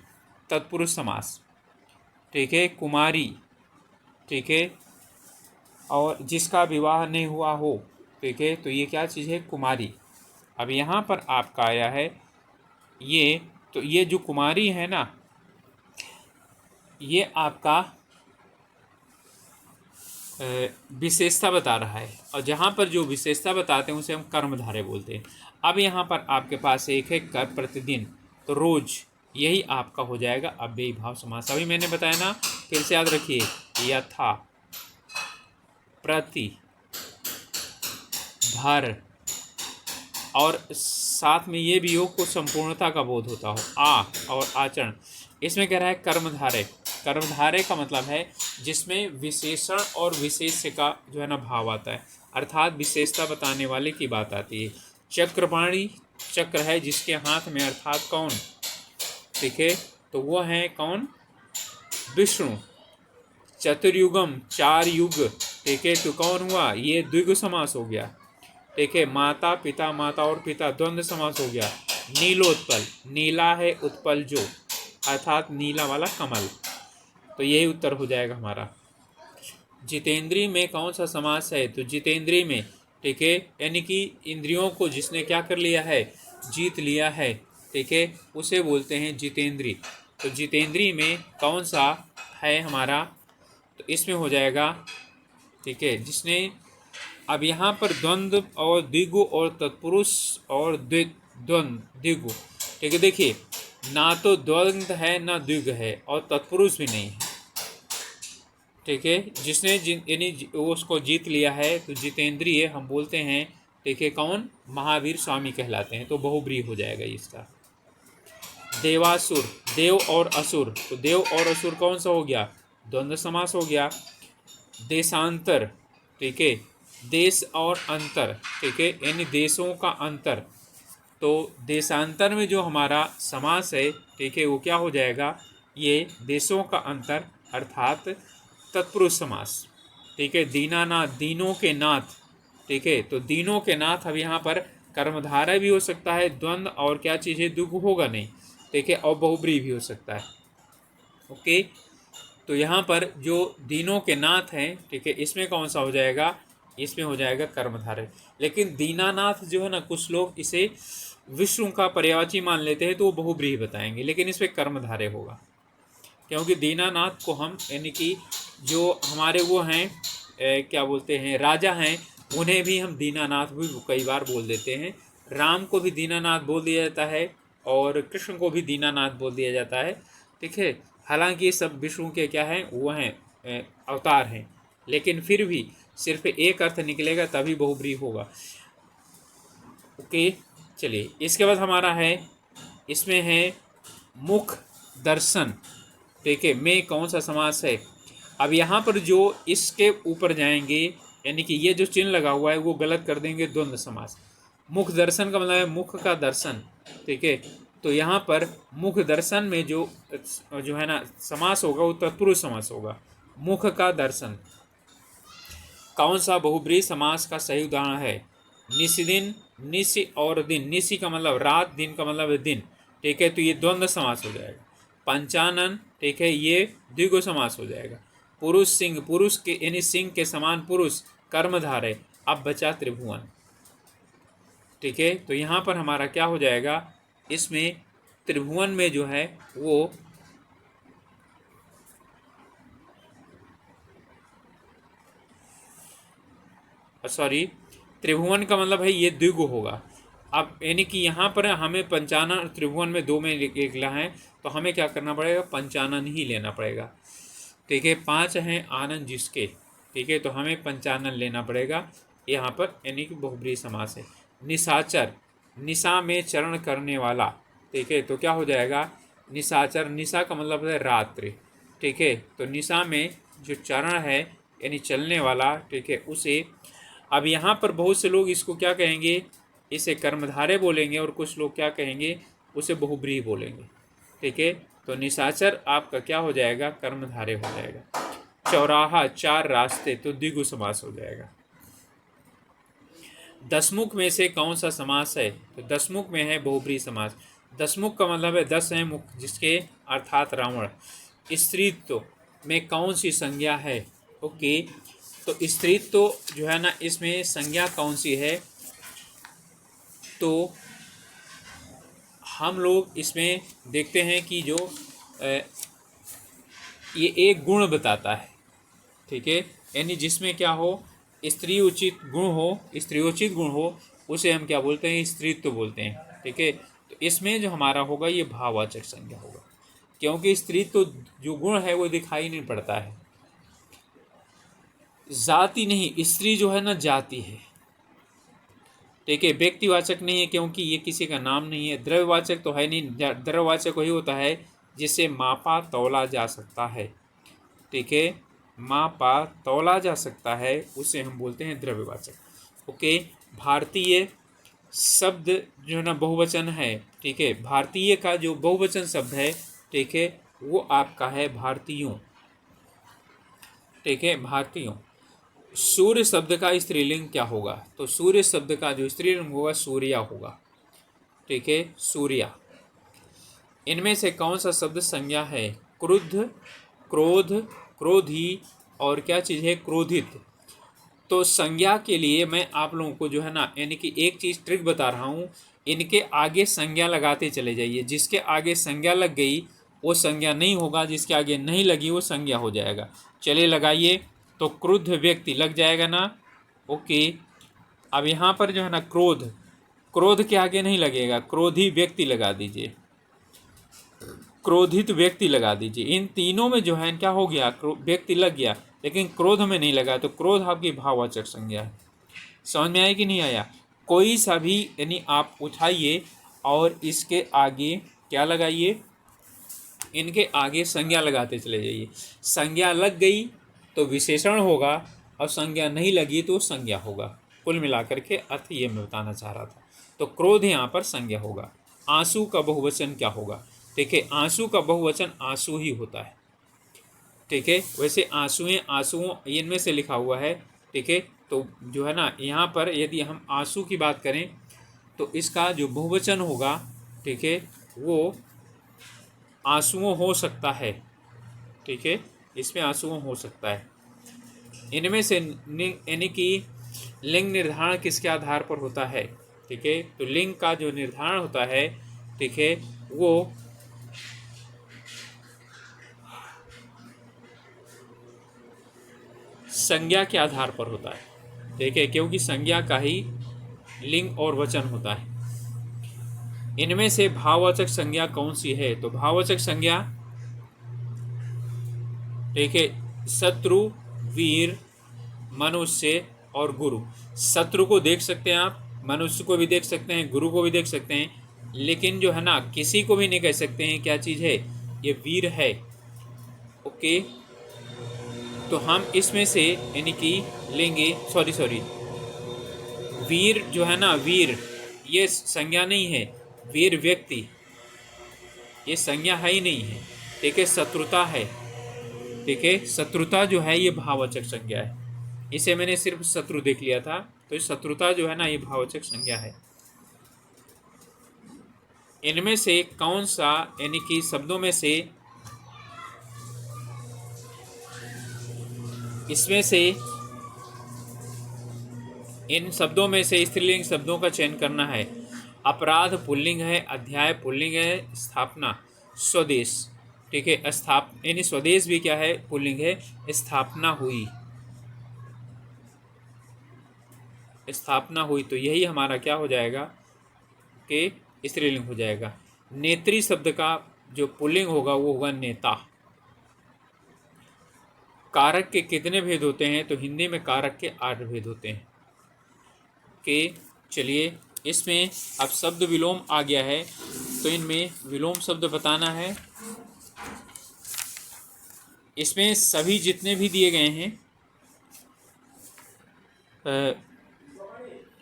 तत्पुरुष समास, ठीक है। कुमारी, ठीक है, और जिसका विवाह नहीं हुआ हो, ठीक है, तो ये क्या चीज़ है, कुमारी। अब यहाँ पर आपका आया है ये, तो ये जो कुमारी है ना, ये आपका विशेषता बता रहा है, और जहाँ पर जो विशेषता बताते हैं उसे हम कर्मधारय बोलते हैं। अब यहाँ पर आपके पास एक है कर, प्रतिदिन, तो रोज, यही आपका हो जाएगा अव्ययी भाव समास। अभी मैंने बताया ना, फिर से याद रखिए, यथा, प्रति, भर, और साथ में ये भी हो को संपूर्णता का बोध होता हो, आ और आचरण। इसमें कह रहा है कर्मधारय। कर्मधारय का मतलब है जिसमें विशेषण और विशेष्य का जो है ना भाव आता है, अर्थात विशेषता बताने वाले की बात आती है। चक्रपाणी, चक्र है जिसके हाथ में, अर्थात कौन, ठीक है, तो वो है कौन, विष्णु। चतुर्युगम, चार युग, ठीक है, तो कौन हुआ, ये द्विगु समास हो गया, ठीक है। माता, पिता, माता और पिता, द्वंद्व समास हो गया। नीलोत्पल, नीला है उत्पल जो, अर्थात नीला वाला कमल, तो यही उत्तर हो जाएगा हमारा। जितेंद्रिय में कौन सा समास है? तो जितेंद्रिय में, ठीक है, यानी कि इंद्रियों को जिसने क्या कर लिया है, जीत लिया है, ठीक है, उसे बोलते हैं जितेंद्रिय। तो जितेंद्रिय में कौन सा है हमारा, तो इसमें हो जाएगा, ठीक है, जिसने, अब यहाँ पर द्वंद्व और द्विगु और तत्पुरुष और द्वंद्व, द्विगु, ठीक है, देखिए ना तो द्वंद्व है ना द्विग है और तत्पुरुष भी नहीं है। ठीक है, जिसने यानी वो उसको जीत लिया है तो जितेंद्रिय हम बोलते हैं। ठीक है, कौन? महावीर स्वामी कहलाते हैं। तो बहुब्रीहि हो जाएगा इसका। देवासुर, देव और असुर, तो देव और असुर कौन सा हो गया? द्वंद्व समास हो गया। देशांतर, ठीक है, देश और अंतर, ठीक है, यानी देशों का अंतर। तो देशांतर में जो हमारा समास है, ठीक है, वो क्या हो जाएगा? ये देशों का अंतर अर्थात तत्पुरुष समास। ठीक है, दीनानाथ, दीनों के नाथ। ठीक है, तो दीनों के नाथ अब यहाँ पर कर्मधारय भी हो सकता है, द्वंद्व और क्या चीज़ है? दुग होगा नहीं। ठीक है, और बहुब्रीहि भी हो सकता है। ओके, तो यहाँ पर जो दीनों के नाथ हैं, ठीक है, इसमें कौन सा हो जाएगा? इसमें हो जाएगा कर्मधारय। लेकिन दीनानाथ जो है ना, कुछ लोग इसे विष्णु का पर्यायवाची मान लेते हैं, तो वो बहुब्रीहि बताएंगे, लेकिन इसमें कर्मधारय होगा। क्योंकि दीनानाथ को हम यानी कि जो हमारे वो हैं क्या बोलते हैं, राजा हैं, उन्हें भी हम दीनानाथ भी कई बार बोल देते हैं। राम को भी दीनानाथ बोल दिया जाता है और कृष्ण को भी दीनानाथ बोल दिया जाता है। ठीक है, हालांकि ये सब विष्णु के क्या हैं? वो हैं अवतार हैं, लेकिन फिर भी सिर्फ एक अर्थ निकलेगा तभी बहुब्रीहि होगा। ओके, चलिए इसके बाद हमारा है, इसमें है मुख दर्शन। ठीक है, में कौन सा समास है? अब यहाँ पर जो इसके ऊपर जाएंगे, यानी कि ये जो चिन्ह लगा हुआ है वो गलत कर देंगे, द्वंद्व समास। मुख दर्शन का मतलब है मुख का दर्शन। ठीक है, तो यहाँ पर मुख दर्शन में जो है ना समास होगा वो तत्पुरुष समास होगा। मुख का दर्शन कौन सा बहुब्रीहि समास का सही उदाहरण है? निशिदिन, निशि और दिन। निशि का मतलब रात, दिन का मतलब है दिन। ठीक है, तो ये द्वंद्व समास हो जाएगा। पंचानन, ठीक है, ये द्विगु समास हो जाएगा। पुरुष सिंह, पुरुष के यानी सिंह के समान पुरुष, कर्मधारय। अब बचा त्रिभुवन। ठीक है, तो यहाँ पर हमारा क्या हो जाएगा? इसमें त्रिभुवन में जो है वो सॉरी, त्रिभुवन का मतलब है ये द्विगु होगा। अब यानी कि यहाँ पर हमें पंचानन और त्रिभुवन में दो में निकला है, तो हमें क्या करना पड़ेगा? पंचानन ही लेना पड़ेगा। ठीक है, 5 हैं आनंद जिसके। ठीक है, तो हमें पंचानन लेना पड़ेगा यहाँ पर, यानी कि बहुब्रीहि समास है। निशाचर, निशा में चरण करने वाला। ठीक है, तो क्या हो जाएगा? निशाचर, निशा का मतलब है रात्रि। ठीक है, तो निशा में जो चरण है यानी चलने वाला, ठीक है, उसे अब यहाँ पर बहुत से लोग इसको क्या कहेंगे? इसे कर्मधारय बोलेंगे, और कुछ लोग क्या कहेंगे? उसे बहुब्रीहि बोलेंगे। ठीक है, तो निशाचर आपका क्या हो जाएगा? कर्मधारय हो जाएगा। चौराहा, 4 रास्ते, तो द्विगु समास हो जाएगा। दसमुख में से कौन सा समास है? तो दसमुख में है बहुब्रीहि समास। दसमुख का मतलब है 10 हैं मुख जिसके, अर्थात रावण। स्त्रीत्व में कौन सी संज्ञा है? ओके, तो स्त्रीत्व जो है ना, इसमें संज्ञा कौन सी है? तो हम लोग इसमें देखते हैं कि जो ये एक गुण बताता है। ठीक है, यानी जिसमें क्या हो? स्त्री उचित गुण हो, स्त्रीयोचित गुण हो, उसे हम क्या बोलते हैं? स्त्रीत्व बोलते हैं। ठीक है, तो इसमें जो हमारा होगा ये भाववाचक संज्ञा होगा, क्योंकि स्त्रीत्व जो गुण है वो दिखाई नहीं पड़ता है। जाति नहीं, स्त्री जो है ना जाति है। ठीक है, व्यक्तिवाचक नहीं है क्योंकि ये किसी का नाम नहीं है। द्रव्यवाचक तो है नहीं, द्रव्यवाचक वही होता है जिसे मापा तौला जा सकता है। ठीक है, मापा तौला जा सकता है, उसे हम बोलते हैं द्रव्यवाचक। ओके, भारतीय शब्द जो है ना बहुवचन है। ठीक है, भारतीय का जो बहुवचन शब्द है, ठीक है, वो आपका है भारतीयों। ठीक है, भारतीयों। सूर्य शब्द का स्त्रीलिंग क्या होगा? तो सूर्य शब्द का जो स्त्रीलिंग होगा सूर्या होगा। ठीक है, सूर्या। इनमें से कौन सा शब्द संज्ञा है? क्रुद्ध, क्रोध, क्रोधी और क्या चीज़ है? क्रोधित। तो संज्ञा के लिए मैं आप लोगों को जो है ना, यानी कि एक चीज़ ट्रिक बता रहा हूँ, इनके आगे संज्ञा लगाते चले जाइए। जिसके आगे संज्ञा लग गई वो संज्ञा नहीं होगा, जिसके आगे नहीं लगी वो संज्ञा हो जाएगा। चलिए लगाइए, तो क्रुद्ध व्यक्ति लग जाएगा ना। ओके, अब यहाँ पर जो है ना क्रोध, क्रोध के आगे नहीं लगेगा, क्रोधी व्यक्ति लगा दीजिए, क्रोधित व्यक्ति लगा दीजिए। इन तीनों में जो है क्या हो गया, व्यक्ति लग गया, लेकिन क्रोध में नहीं लगा, तो क्रोध आपकी भाववाचक संज्ञा है। समझ में आया कि नहीं आया? कोई सा भी यानी आप उठाइए और इसके आगे क्या लगाइए, इनके आगे संज्ञा लगाते चले जाइए। संज्ञा लग गई तो विशेषण होगा, और संज्ञा नहीं लगी तो संज्ञा होगा। कुल मिलाकर के अर्थ ये मैं बताना चाह रहा था। तो क्रोध यहाँ पर संज्ञा होगा। आंसू का बहुवचन क्या होगा? देखिए, आंसू का बहुवचन आंसू ही होता है। ठीक है, वैसे आंसुएं, आंसुओं इनमें से लिखा हुआ है। ठीक है, तो जो है ना यहाँ पर यदि हम आंसू की बात करें तो इसका जो बहुवचन होगा, ठीक है, वो आंसुओं हो सकता है। ठीक है, इसमें आंसुओं हो सकता है। इनमें से यानी कि लिंग निर्धारण किसके आधार पर होता है? ठीक है, तो लिंग का जो निर्धारण होता है, ठीक है, वो संज्ञा के आधार पर होता है। ठीक है, क्योंकि संज्ञा का ही लिंग और वचन होता है। इनमें से भाववाचक संज्ञा कौन सी है? तो भाववाचक संज्ञा, ठीक है, शत्रु, वीर, मनुष्य और गुरु। शत्रु को देख सकते हैं आप, मनुष्य को भी देख सकते हैं, गुरु को भी देख सकते हैं, लेकिन जो है ना किसी को भी नहीं कह सकते हैं क्या चीज़ है, ये वीर है। ओके, तो हम इसमें से यानी कि लेंगे, सॉरी, वीर जो है ना, वीर ये संज्ञा नहीं है, वीर व्यक्ति ये संज्ञा है ही नहीं है। ठीक है, शत्रुता है। ठीक है, शत्रुता जो है ये भाववाचक संज्ञा है। इसे मैंने सिर्फ शत्रु देख लिया था, तो ये शत्रुता जो है ना ये भाववाचक संज्ञा है। इनमें से कौन सा यानी कि शब्दों में से, इसमें से इन शब्दों में से स्त्रीलिंग शब्दों का चयन करना है। अपराध पुल्लिंग है, अध्याय पुल्लिंग है, स्थापना स्वदेश। ठीक है, यानी स्वदेश भी क्या है, पुल्लिंग है। स्थापना हुई, स्थापना हुई, तो यही हमारा क्या हो जाएगा कि स्त्रीलिंग हो जाएगा। नेत्री शब्द का जो पुल्लिंग होगा वो होगा नेता। कारक के कितने भेद होते हैं? तो हिंदी में कारक के 8 भेद होते हैं। कि चलिए, इसमें अब शब्द विलोम आ गया है, तो इनमें विलोम शब्द बताना है। इसमें सभी जितने भी दिए गए हैं,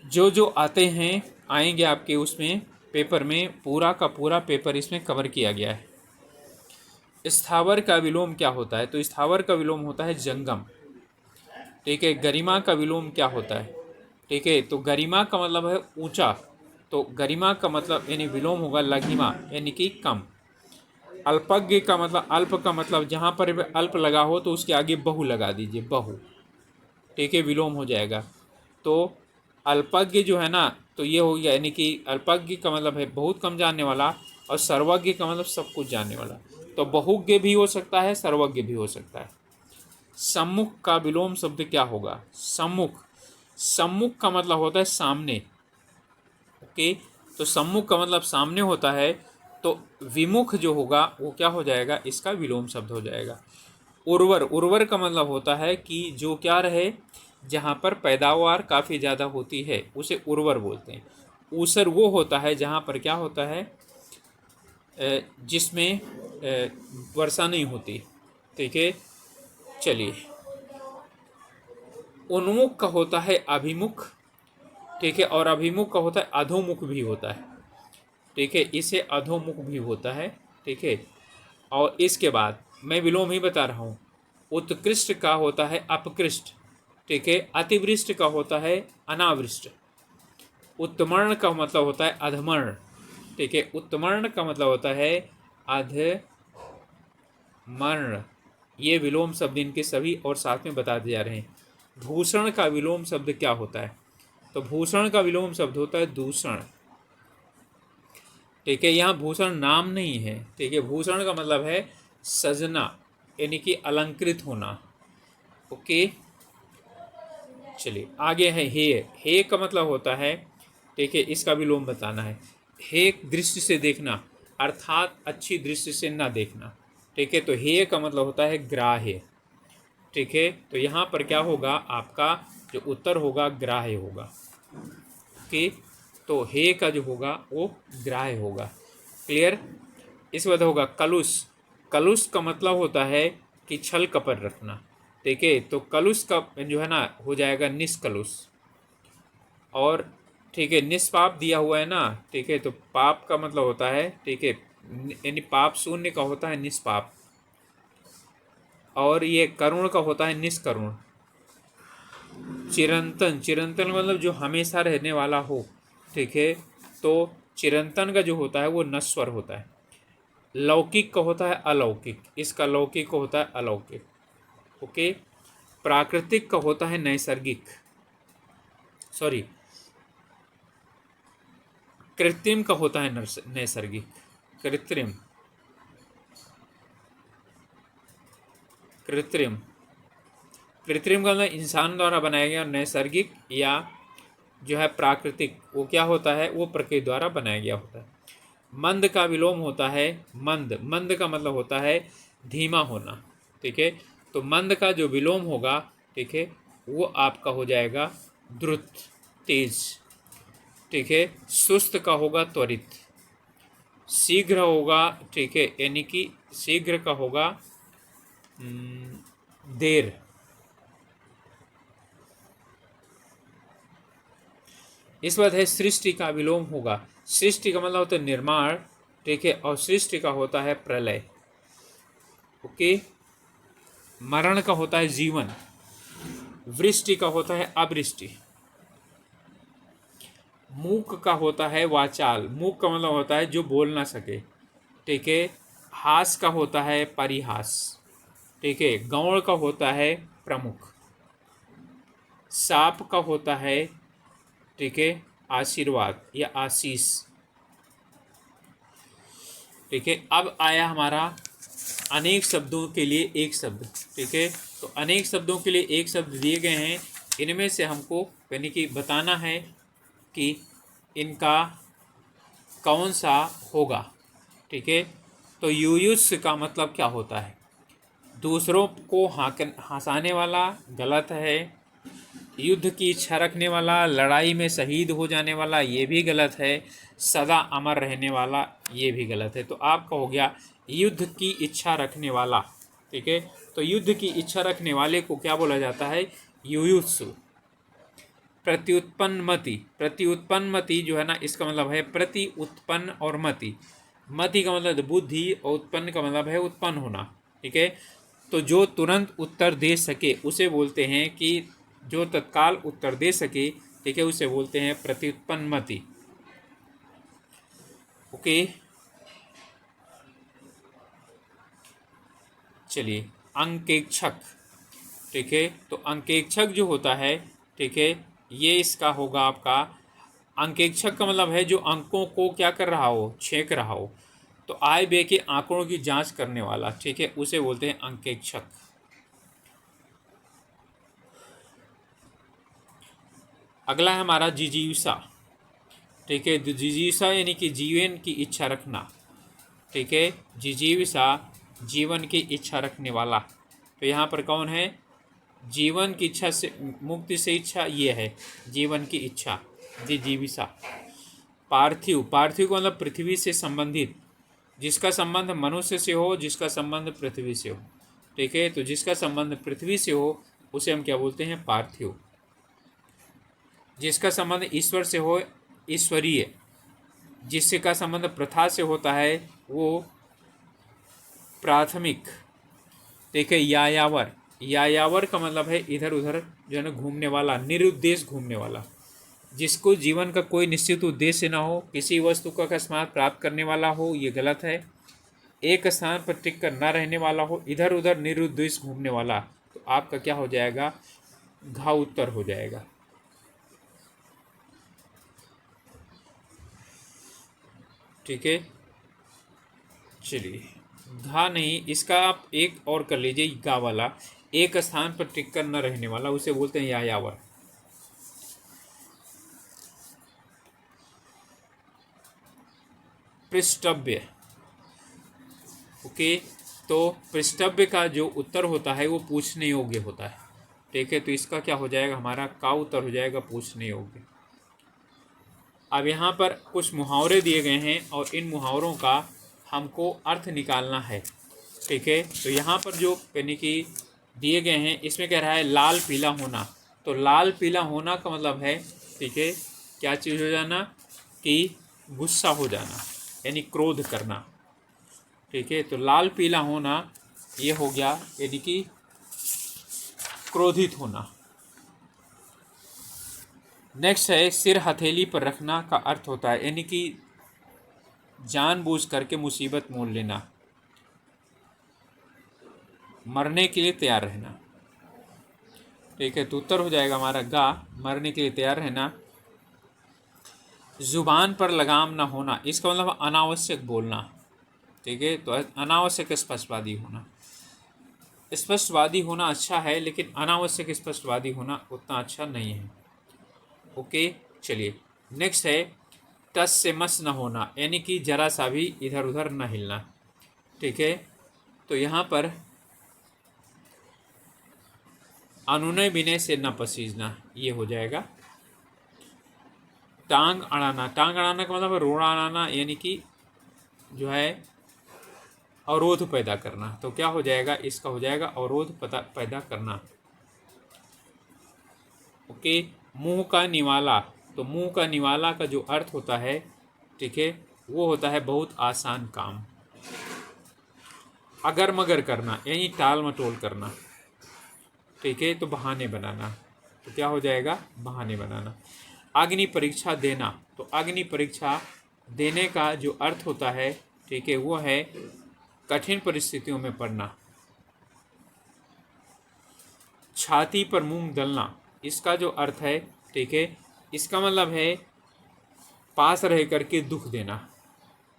जो जो आते हैं आएंगे आपके उसमें पेपर में, पूरा का पूरा पेपर इसमें कवर किया गया है। स्थावर का विलोम क्या होता है? तो स्थावर का विलोम होता है जंगम। ठीक है, गरिमा का विलोम क्या होता है? ठीक है, तो गरिमा का मतलब है ऊंचा, तो गरिमा का मतलब यानी विलोम होगा लघिमा, यानी कि कम। अल्पज्ञ का मतलब, अल्प का मतलब जहाँ पर अल्प लगा हो तो उसके आगे बहु लगा दीजिए, बहु। ठीक है, विलोम हो जाएगा। तो अल्पज्ञ जो है ना, तो ये हो गया, यानी कि अल्पज्ञ का मतलब है बहुत कम जानने वाला, और सर्वज्ञ का मतलब सब कुछ जानने वाला। तो बहुज्ञ भी हो सकता है, सर्वज्ञ भी हो सकता है। सम्मुख का विलोम शब्द क्या होगा? सम्मुख, सम्मुख का मतलब होता है सामने। ओके, तो सम्मुख का मतलब सामने होता है, तो विमुख जो होगा वो क्या हो जाएगा, इसका विलोम शब्द हो जाएगा। उर्वर, उर्वर का मतलब होता है कि जो क्या रहे, जहाँ पर पैदावार काफ़ी ज़्यादा होती है उसे उर्वर बोलते हैं। ऊसर वो होता है जहाँ पर क्या होता है, जिसमें वर्षा नहीं होती। ठीक है, चलिए। उन्मुख का होता है अभिमुख। ठीक है, और अभिमुख का होता है अधोमुख भी होता है। ठीक है, इसे अधोमुख भी होता है। ठीक है, और इसके बाद मैं विलोम ही बता रहा हूँ। उत्कृष्ट का होता है अपकृष्ट। ठीक है, अतिवृष्ट का होता है अनावृष्ट। उत्तमर्ण का मतलब होता है अधमर्ण। ठीक है, उत्तमर्ण का मतलब होता है अधमर्ण। ये विलोम शब्द इनके सभी और साथ में बता दिए जा रहे हैं। भूषण का विलोम शब्द क्या होता है? तो भूषण का विलोम शब्द होता है दूषण। ठीक है, यहाँ भूषण नाम नहीं है। ठीक है, भूषण का मतलब है सजना, यानी कि अलंकृत होना। ओके, चलिए आगे है हेय। हेय का मतलब होता है ठीक है, इसका विलोम बताना है। हेय दृष्टि से देखना अर्थात अच्छी दृष्टि से ना देखना। ठीक है, तो हेय का मतलब होता है ग्राह्य। ठीक है, तो यहाँ पर क्या होगा, आपका जो उत्तर होगा ग्राह्य होगा। ओके, तो हेय का जो होगा वो ग्राह्य होगा। क्लियर। इस बाद होगा कलुष। कलुष का मतलब होता है कि छल कपट रखना। ठीक है, तो कलुष का जो है ना हो जाएगा निष्कलुष। और ठीक है, निष्पाप दिया हुआ है ना। ठीक है, तो पाप का मतलब होता है, ठीक है, यानी पाप शून्य का होता है निष्पाप। और ये करुण का होता है निष्करुण। चिरंतन, चिरंतन मतलब जो हमेशा रहने वाला हो। ठीक है, तो चिरंतन का जो होता है वो नश्वर होता है। लौकिक का होता है अलौकिक, इसका लौकिक का होता है अलौकिक। ओके, प्राकृतिक का होता है नैसर्गिक, सॉरी कृत्रिम का होता है नैसर्गिक। कृत्रिम, कृत्रिम, कृत्रिम का मतलब इंसान द्वारा बनाया गया। नैसर्गिक या जो है प्राकृतिक, वो क्या होता है, वो प्रकृति द्वारा बनाया गया होता है। मंद का विलोम होता है मंद। मंद का मतलब होता है धीमा होना। ठीक है, तो मंद का जो विलोम होगा, ठीक है, वो आपका हो जाएगा द्रुत, तेज। ठीक है, सुस्त का होगा त्वरित। शीघ्र होगा, ठीक है, यानी कि शीघ्र का होगा देर। इस बात है सृष्टि का विलोम होगा। सृष्टि का मतलब होता है निर्माण। ठीक है, और सृष्टि का होता है प्रलय। ओके, मरण का होता है जीवन। वृष्टि का होता है अवृष्टि। मूक का होता है वाचाल। मूक का मतलब होता है जो बोल ना सके। ठीक है, हास का होता है परिहास। ठीक है, गौण का होता है प्रमुख। साप का होता है, ठीक है, आशीर्वाद या आशीष। ठीक है, अब आया हमारा अनेक शब्दों के लिए एक शब्द। ठीक है, तो अनेक शब्दों के लिए एक शब्द दिए गए हैं। इनमें से हमको यानी कि बताना है कि इनका कौन सा होगा। ठीक है, तो युयुत्स का मतलब क्या होता है, दूसरों को हंसाने वाला, गलत है। युद्ध की इच्छा रखने वाला, लड़ाई में शहीद हो जाने वाला, ये भी गलत है। सदा अमर रहने वाला, ये भी गलत है। तो आपका हो गया युद्ध की इच्छा रखने वाला। ठीक है, तो युद्ध की इच्छा रखने वाले को क्या बोला जाता है, युयुत्सु। प्रत्युत्पन्न मति, प्रत्युत्पन्न मति जो है ना, इसका मतलब है प्रति उत्पन्न और मति। मति का मतलब बुद्धि और उत्पन्न का मतलब है उत्पन्न होना। ठीक है, तो जो तुरंत उत्तर दे सके उसे बोलते हैं कि जो तत्काल उत्तर दे सके, ठीक है, उसे बोलते हैं प्रत्युत्पन्न मति। ओके, चलिए अंकेक्षक। ठीक है, तो अंकेक्षक जो होता है, ठीक है, ये इसका होगा आपका। अंकेक्षक का मतलब है जो अंकों को क्या कर रहा हो, छेक रहा हो। तो आय व्यय के आंकड़ों की जांच करने वाला, ठीक है, उसे बोलते हैं अंकेक्षक। अगला है हमारा जिजीविषा। ठीक है, जिजीविषा यानी कि जीवन की इच्छा रखना। ठीक है, जिजीविषा जीवन की इच्छा रखने वाला। तो यहाँ पर कौन है, जीवन की इच्छा से, मुक्ति से इच्छा, ये है जीवन की इच्छा, जिजीविषा। पार्थिव, पार्थिव का मतलब पृथ्वी से संबंधित, जिसका संबंध मनुष्य से हो, जिसका संबंध पृथ्वी से हो। ठीक है, तो जिसका संबंध पृथ्वी से हो उसे हम क्या बोलते हैं, पार्थिव। जिसका संबंध ईश्वर से हो, ईश्वरीय। जिसका संबंध प्रथा से होता है वो प्राथमिक। ठीक है, यायावर, यायावर का मतलब है इधर उधर जो है ना घूमने वाला, निरुद्देश घूमने वाला। जिसको जीवन का कोई निश्चित उद्देश्य ना हो, किसी वस्तु का अकस्मात प्राप्त करने वाला हो, ये गलत है। एक स्थान पर टिक कर न रहने वाला हो, इधर उधर निरुद्देश घूमने वाला। तो आपका क्या हो जाएगा, घा उत्तर हो जाएगा। ठीक है, चलिए घा नहीं, इसका आप एक और कर लीजिए, गा वाला। एक स्थान पर टिक कर न रहने वाला उसे बोलते हैं यायावर। पृष्ठव्य। ओके, तो पृष्ठव्य का जो उत्तर होता है वो पूछने योग्य होता है। ठीक है, तो इसका क्या हो जाएगा, हमारा का उत्तर हो जाएगा पूछने योग्य। अब यहाँ पर कुछ मुहावरे दिए गए हैं और इन मुहावरों का हमको अर्थ निकालना है। ठीक है, तो यहाँ पर जो यानी कि दिए गए हैं इसमें कह रहा है लाल पीला होना। तो लाल पीला होना का मतलब है, ठीक है, क्या चीज़ हो जाना, कि गुस्सा हो जाना, यानी क्रोध करना। ठीक है, तो लाल पीला होना ये हो गया यानी कि क्रोधित होना। नेक्स्ट है सिर हथेली पर रखना का अर्थ होता है यानी कि जानबूझ करके मुसीबत मोल लेना, मरने के लिए तैयार रहना। ठीक है, तो उत्तर हो जाएगा हमारा गा, मरने के लिए तैयार रहना। जुबान पर लगाम ना होना, इसका मतलब अनावश्यक बोलना। ठीक है, तो अनावश्यक स्पष्टवादी होना। स्पष्टवादी होना अच्छा है, लेकिन अनावश्यक स्पष्टवादी होना उतना अच्छा नहीं है। ओके, चलिए नेक्स्ट है टस से मस न होना, यानी कि जरा सा भी इधर उधर न हिलना। ठीक है, तो यहाँ पर अनुनय विनय से न पसीजना, ये हो जाएगा। टांग अड़ाना, टांग अड़ाना का मतलब रोड़ा अड़ाना, यानी कि जो है अवरोध पैदा करना। तो क्या हो जाएगा, इसका हो जाएगा अवरोध पैदा करना। ओके, मुंह का निवाला, तो मुंह का निवाला का जो अर्थ होता है, ठीक है, वो होता है बहुत आसान काम। अगर मगर करना यानी टाल मटोल करना। ठीक है, तो बहाने बनाना, तो क्या हो जाएगा, बहाने बनाना। अग्नि परीक्षा देना, तो अग्नि परीक्षा देने का जो अर्थ होता है, ठीक है, वो है कठिन परिस्थितियों में पड़ना। छाती पर मूंग दलना, इसका जो अर्थ है, ठीक है, इसका मतलब है पास रह करके दुख देना।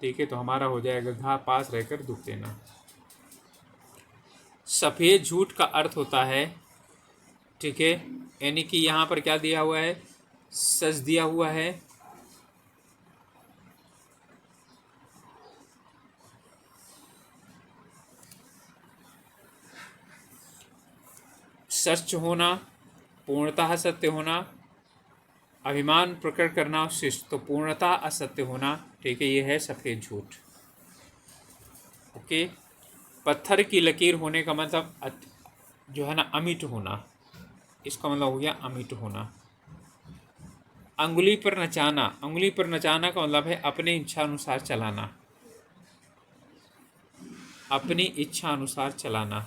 ठीक है, तो हमारा हो जाएगा घा, पास रहकर दुख देना। सफ़ेद झूठ का अर्थ होता है, ठीक है, यानी कि यहाँ पर क्या दिया हुआ है, सच दिया हुआ है। सच होना, पूर्णतः सत्य होना, अभिमान प्रकट करना, शिष्ट, तो पूर्णतः असत्य होना। ठीक है, ये है सफ़ेद झूठ। ओके, पत्थर की लकीर होने का मतलब जो है ना अमिट होना, इसका मतलब हो गया अमिट होना। अंगुली पर नचाना, अंगुली पर नचाना का मतलब है अपने इच्छा अनुसार चलाना, अपनी इच्छा अनुसार चलाना।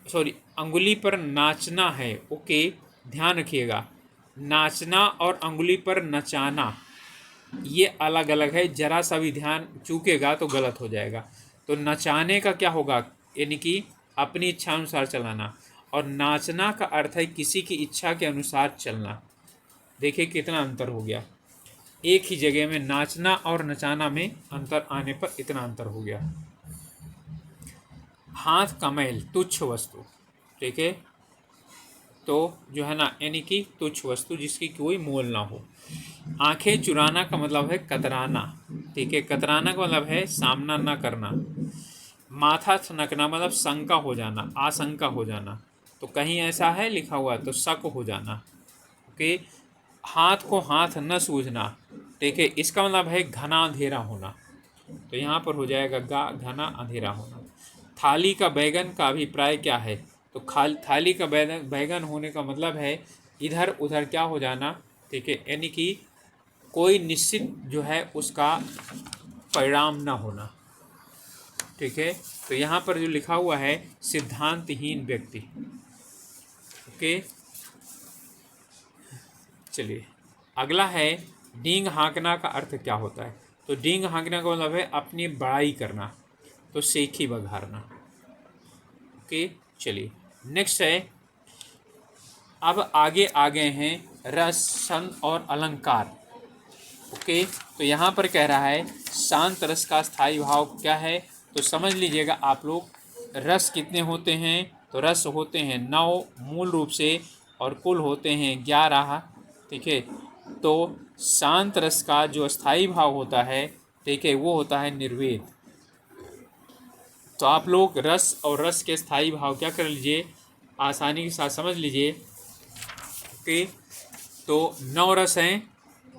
सॉरी, अंगुली पर नाचना है। ओके, ध्यान रखिएगा, नाचना और अंगुली पर नचाना ये अलग अलग है। जरा सा भी ध्यान चूकेगा तो गलत हो जाएगा। तो नचाने का क्या होगा, यानी कि अपनी इच्छा अनुसार चलाना, और नाचना का अर्थ है किसी की इच्छा के अनुसार चलना। देखिए कितना अंतर हो गया, एक ही जगह में नाचना और नचाना में अंतर आने पर इतना अंतर हो गया। हाथ का मैल, तुच्छ वस्तु। ठीक है, तो जो है ना यानी कि तुच्छ वस्तु जिसकी कोई मोल ना हो। आंखें चुराना का मतलब है कतराना। ठीक है, कतराना का मतलब है सामना ना करना। माथा ठनकना मतलब शंका हो जाना, आशंका हो जाना, तो कहीं ऐसा है लिखा हुआ तो शक हो जाना। ओके, हाथ को हाथ न सूझना। ठीक है, इसका मतलब है घना अंधेरा होना, तो यहाँ पर हो जाएगा गा, घना अंधेरा होना। थाली का बैगन का अभिप्राय क्या है, तो थाली का बैगन होने का मतलब है इधर उधर क्या हो जाना। ठीक है, यानी कि कोई निश्चित जो है उसका परिणाम ना होना। ठीक है, तो यहाँ पर जो लिखा हुआ है सिद्धांतहीन व्यक्ति। ओके, चलिए अगला है डींग हाँकना का अर्थ क्या होता है, तो डींग हाँकना का मतलब है अपनी बड़ाई करना, तो सेखी बघारना। ओके, चलिए नेक्स्ट है, अब आगे आ गए हैं रस, छंद और अलंकार। ओके, तो यहाँ पर कह रहा है शांत रस का स्थायी भाव क्या है, तो समझ लीजिएगा आप लोग। रस कितने होते हैं, तो रस होते हैं 9 मूल रूप से, और कुल होते हैं 11। ठीक है, तो शांत रस का जो स्थायी भाव होता है, ठीक है, वो होता है निर्वेद। तो आप लोग रस और रस के स्थायी भाव क्या कर लीजिए, आसानी के साथ समझ लीजिए कि तो 9 रस हैं।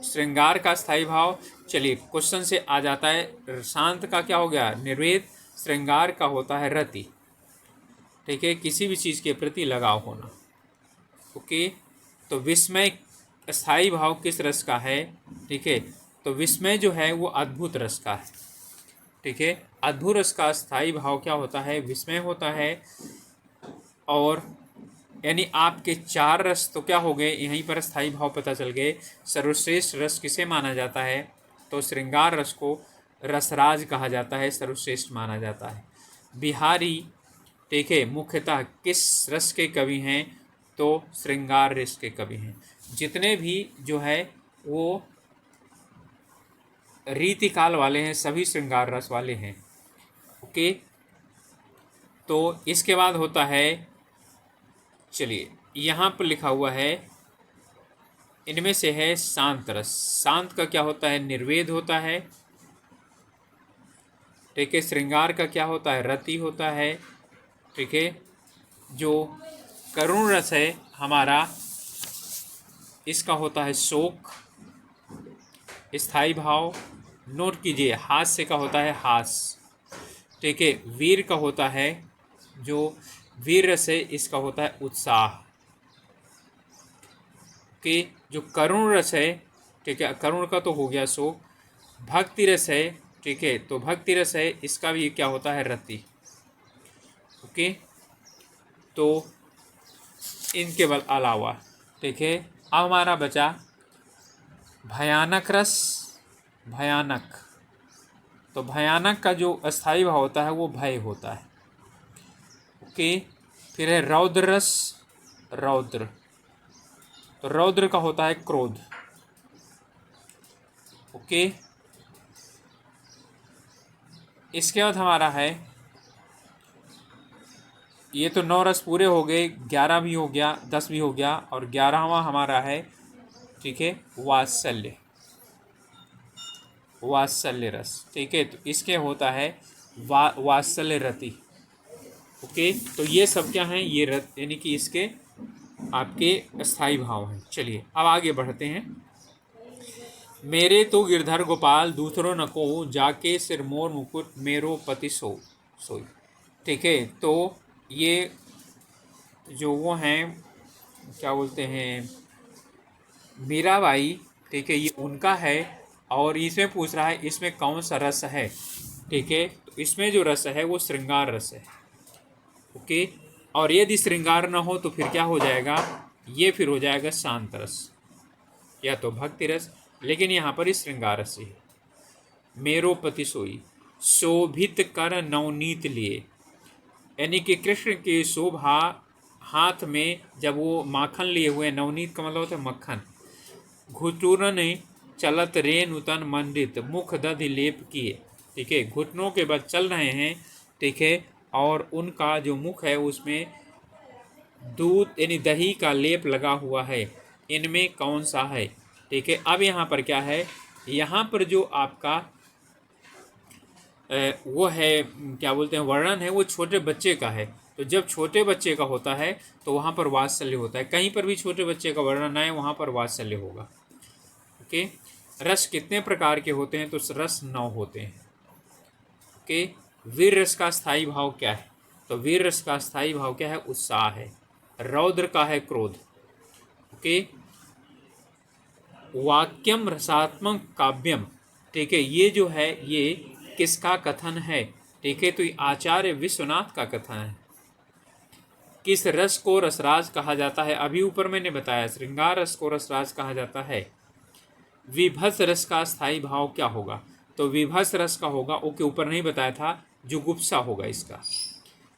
श्रृंगार का स्थायी भाव, चलिए क्वेश्चन से आ जाता है, शांत का क्या हो गया, निर्वेद। श्रृंगार का होता है रति। ठीक है, किसी भी चीज़ के प्रति लगाव होना। ओके, तो विस्मय स्थायी भाव किस रस का है? ठीक है, तो विस्मय जो है वो अद्भुत रस का है। ठीक है, अद्भुत रस का स्थायी भाव क्या होता है, विस्मय होता है। और यानी आपके 4 रस तो क्या हो गए, यहीं पर स्थायी भाव पता चल गए। सर्वश्रेष्ठ रस किसे माना जाता है? तो श्रृंगार रस को रसराज कहा जाता है, सर्वश्रेष्ठ माना जाता है। बिहारी, ठीक है, मुख्यतः किस रस के कवि हैं? तो श्रृंगार रस के कवि हैं। जितने भी जो है वो रीतिकाल वाले हैं सभी श्रृंगार रस वाले हैं। ओके, तो इसके बाद होता है, चलिए यहाँ पर लिखा हुआ है, इनमें से है शांत रस। शांत का क्या होता है, निर्वेद होता है। ठीक है, श्रृंगार का क्या होता है, रति होता है। ठीक है, जो करुण रस है हमारा, इसका होता है शोक स्थायी भाव। नोट कीजिए, हास्य का होता है हास। ठीक है, वीर का होता है, जो वीर रस है इसका होता है उत्साह। कि जो करुण रस है, ठीक है, करुण का तो हो गया शोक। भक्ति रस है, ठीक है, तो भक्ति रस है इसका भी क्या होता है, रति। ओके, तो इनके अलावा, ठीक है, अब हमारा बचा भयानक रस। भयानक, तो भयानक का जो अस्थायी भाव होता है वो भय होता है। ओके, फिर है रौद्र रस। रौद्र, तो रौद्र का होता है क्रोध। ओके, इसके बाद हमारा है, ये तो 9 रस पूरे हो गए, 11 भी हो गया, 10 भी हो गया, और 11वां हमारा है, ठीक है, वात्सल्य। वात्सल्य रस, ठीक है, तो इसके होता है वात्सल्य रति। ओके, तो ये सब क्या हैं, ये रत यानी कि इसके आपके स्थायी भाव हैं। चलिए अब आगे बढ़ते हैं। मेरे तो गिरधर गोपाल दूसरों न को, जाके सिर मोर मुकुट मेरो पति सोई। ठीक है, तो ये जो वो हैं, क्या बोलते हैं, मीराबाई, ठीक है, ये उनका है। और इसमें पूछ रहा है इसमें कौन सा रस है। ठीक है, तो इसमें जो रस है वो श्रृंगार रस है। ओके, और यदि श्रृंगार न हो तो फिर क्या हो जाएगा, ये फिर हो जाएगा शांत रस या तो भक्ति रस, लेकिन यहाँ पर इस श्रृंगार रस ही है। मेरो पति सोई, शोभित कर नवनीत लिए, यानी कि कृष्ण की शोभा, हाथ में जब वो माखन लिए हुए, नवनीत का मतलब होता है मक्खन। घुटुरन चलत रे नूतन मंडित, मुख दधि लेप किए। ठीक है, घुटनों के बाद चल रहे हैं, ठीक है, और उनका जो मुख है उसमें दूध यानी दही का लेप लगा हुआ है। इनमें कौन सा है? ठीक है, अब यहाँ पर क्या है, यहाँ पर जो आपका वो है, क्या बोलते हैं, वर्णन है, वो छोटे बच्चे का है। तो जब छोटे बच्चे का होता है तो वहाँ पर वात्सल्य होता है। कहीं पर भी छोटे बच्चे का वर्णन आए वहाँ पर वात्सल्य होगा। ओके, रस कितने प्रकार के होते हैं? तो रस 9 होते हैं। ओके, वीर रस का स्थायी भाव क्या है? तो वीर रस का स्थायी भाव क्या है? उत्साह है। रौद्र का है क्रोध। ओके, वाक्यम रसात्मक काव्यम, ठीक है, ये जो है ये किसका कथन है? ठीक है, तो ये आचार्य विश्वनाथ का कथन है। किस रस को रसराज कहा जाता है? अभी ऊपर मैंने बताया श्रृंगार रस को रसराज कहा जाता है। विभत्स रस का स्थायी भाव क्या होगा? तो विभत्स रस का होगा, ओके, ऊपर नहीं बताया था, जुगुप्सा होगा इसका।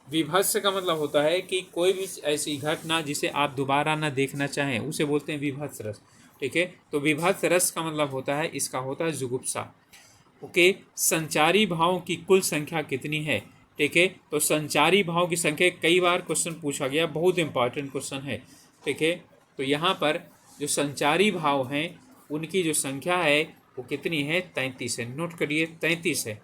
विभत्स का मतलब होता है कि कोई भी ऐसी घटना जिसे आप दोबारा ना देखना चाहें उसे बोलते हैं विभत्स रस। ठीक है, तो विभत्स रस का मतलब होता है, इसका होता है जुगुप्सा। ओके, संचारी भाव की कुल संख्या कितनी है? ठीक है, तो संचारी भाव की संख्या कई बार क्वेश्चन पूछा गया, बहुत इंपॉर्टेंट क्वेश्चन है। ठीक है, तो यहाँ पर जो संचारी भाव हैं उनकी जो संख्या है वो कितनी है? 33 है। नोट करिए, 33 है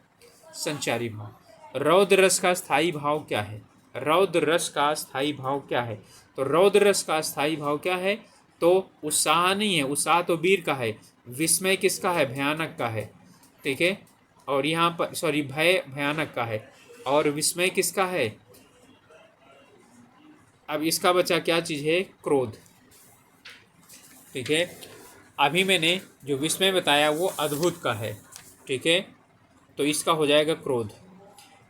संचारी भाव। रौद्र रस का स्थायी भाव क्या है? रौद्र रस का स्थायी भाव क्या है? तो रौद्र रस का स्थायी भाव क्या है? तो उत्साह नहीं है, उत्साह तो वीर का है। विस्मय किसका है? भयानक का है। ठीक है, और यहाँ पर सॉरी भय भयानक का है, और विस्मय किसका है? अब इसका बचा क्या चीज़ है? क्रोध। ठीक है, अभी मैंने जो विस्मय बताया वो अद्भुत का है। ठीक है, तो इसका हो जाएगा क्रोध।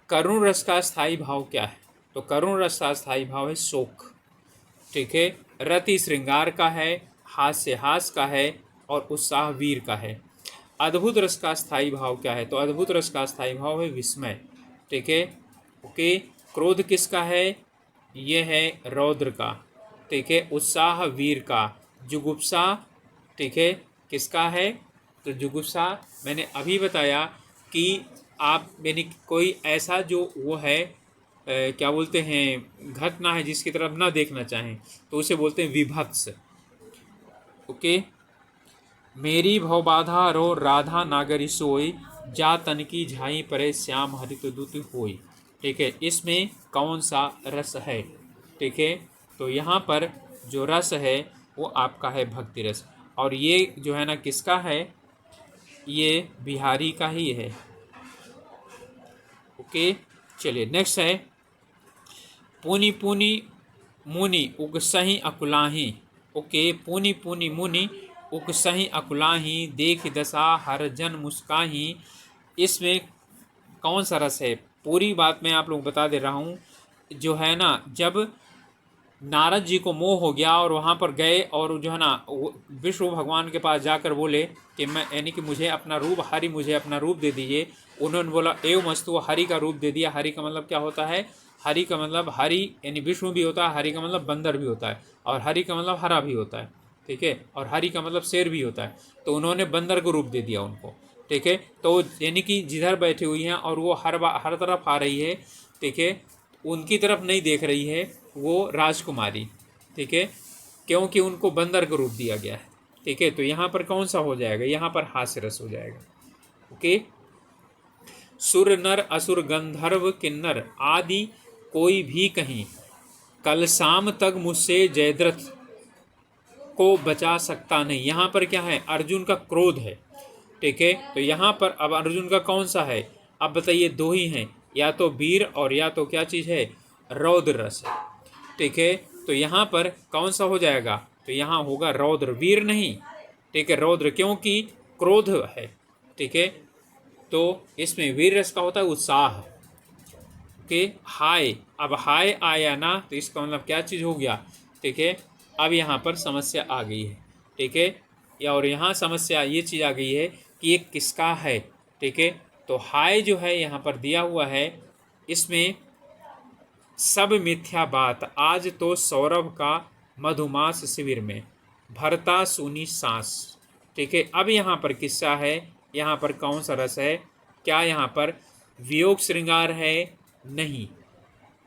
करुण रस का स्थायी भाव क्या है? तो करुण रस का स्थायी भाव है शोक। ठीक है, रति श्रृंगार का है, हास्य हास का है, और उत्साह वीर का है। अद्भुत रस का स्थायी भाव क्या है? तो अद्भुत रस का स्थायी भाव है विस्मय। ठीक है, ओके। क्रोध किसका है? ये है रौद्र का। ठीक है, उत्साह वीर का। जुगुप्सा, ठीक है, किसका है? तो जुगुप्सा मैंने अभी बताया कि आप यानी कोई ऐसा जो वो है क्या बोलते हैं, घटना है जिसकी तरफ ना देखना चाहें, तो उसे बोलते हैं विभत्स। ओके। मेरी भवबाधा रो राधा नागरी सोई, जा तन की झाई परे श्याम हरित दूत होई। ठीक है, इसमें कौन सा रस है? ठीक है, तो यहाँ पर जो रस है वो आपका है भक्ति रस, और ये जो है ना किसका है? ये बिहारी का ही है। ओके, चलिए नेक्स्ट है, पुनि पुनि मुनि उगसही अकुलाही। ओके, पुनि पुनि मुनि उगसही अकुलाही, देख दशा हर जन मुस्काही। इसमें कौन सा रस है? पूरी बात मैं आप लोग बता दे रहा हूँ। जो है ना, जब नारद जी को मोह हो गया और वहाँ पर गए और जो है ना विष्णु भगवान के पास जाकर बोले कि मैं यानी कि मुझे अपना रूप, हरि मुझे अपना रूप दे दीजिए। उन्होंने बोला एवं मस्तु, हरि का रूप दे दिया। हरि का मतलब क्या होता है? हरि का मतलब हरि यानी विष्णु भी होता है, हरि का मतलब बंदर भी होता है, और हरि का मतलब हरा भी होता है। ठीक है, और हरि का मतलब शेर भी होता है। तो उन्होंने बंदर को रूप दे दिया उनको। ठीक है, तो यानी कि जिधर बैठी हुई हैं और वो हर तरफ आ रही है। ठीक है, उनकी तरफ नहीं देख रही है वो राजकुमारी। ठीक है, क्योंकि उनको बंदर का रूप दिया गया है। ठीक है, तो यहाँ पर कौन सा हो जाएगा? यहाँ पर हास्य रस हो जाएगा। ओके। सुर नर असुर गंधर्व किन्नर आदि कोई भी कहीं, कल शाम तक मुझसे जयद्रथ को बचा सकता नहीं। यहाँ पर क्या है? अर्जुन का क्रोध है। ठीक है, तो यहाँ पर अब अर्जुन का कौन सा है? अब बताइए, दो ही हैं, या तो वीर और या तो क्या चीज़ है? रौद्र रस। ठीक है, तो यहाँ पर कौन सा हो जाएगा? तो यहाँ होगा रौद्र, वीर नहीं। ठीक है, रौद्र, क्योंकि क्रोध है। ठीक है, तो इसमें वीर रस का होता है उत्साह। ओके, हाय, अब हाय आया ना, तो इसका मतलब क्या चीज़ हो गया? ठीक है, अब यहाँ पर समस्या आ गई है। ठीक है, या और यहाँ समस्या ये चीज़ आ गई है कि ये किसका है। ठीक है, तो हाय जो है यहाँ पर दिया हुआ है, इसमें सब मिथ्या बात, आज तो सौरभ का मधुमास शिविर में भरता सुनी सांस। ठीक है, अब यहाँ पर किस्सा है, यहाँ पर कौन सा रस है? क्या यहाँ पर वियोग श्रृंगार है? नहीं।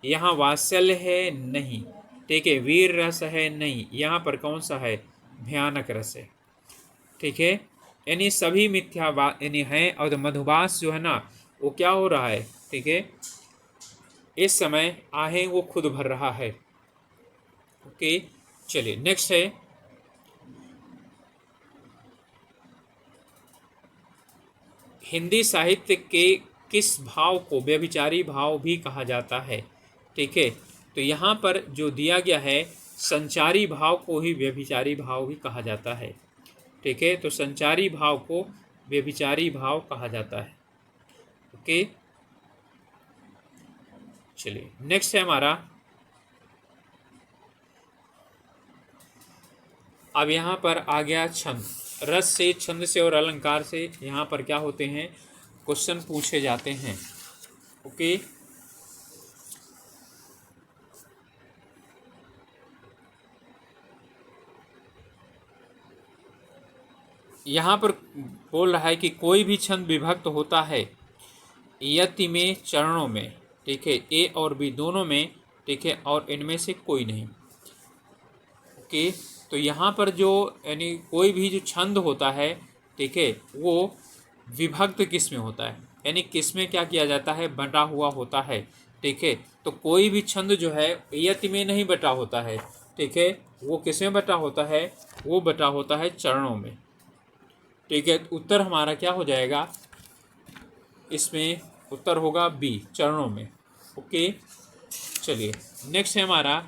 यहाँ वात्सल्य है? नहीं। ठीक है, वीर रस है? नहीं। यहाँ पर कौन सा है? भयानक रस है। ठीक है, यानी सभी मिथ्या बात यानी हैं, और मधुबास जो है ना वो क्या हो रहा है? ठीक है, इस समय आहें वो खुद भर रहा है। ओके, चलिए नेक्स्ट है, हिंदी साहित्य के किस भाव को व्यभिचारी भाव भी कहा जाता है? ठीक है, तो यहाँ पर जो दिया गया है, संचारी भाव को ही व्यभिचारी भाव भी कहा जाता है। ठीक है, तो संचारी भाव को व्यभिचारी भाव कहा जाता है। ओके, चलिए नेक्स्ट है हमारा, अब यहाँ पर आ गया छंद। रस से, छंद से और अलंकार से यहाँ पर क्या होते हैं? क्वेश्चन पूछे जाते हैं। ओके, यहाँ पर बोल रहा है कि कोई भी छंद विभक्त होता है यति में चरणों में। ठीक है, ए और बी दोनों में। ठीक है, और इनमें से कोई नहीं। ओके, तो यहाँ पर जो यानी कोई भी जो छंद होता है ठीक है, वो विभक्त किस में होता है, यानी किस में क्या किया जाता है, बटा हुआ होता है। ठीक है, तो कोई भी छंद जो है यति में नहीं बटा होता है। ठीक है, वो किस में बटा होता है, वो बटा होता है चरणों में। ठीक है, तो उत्तर हमारा क्या हो जाएगा, इसमें उत्तर होगा बी, चरणों में। ओके, चलिए नेक्स्ट है हमारा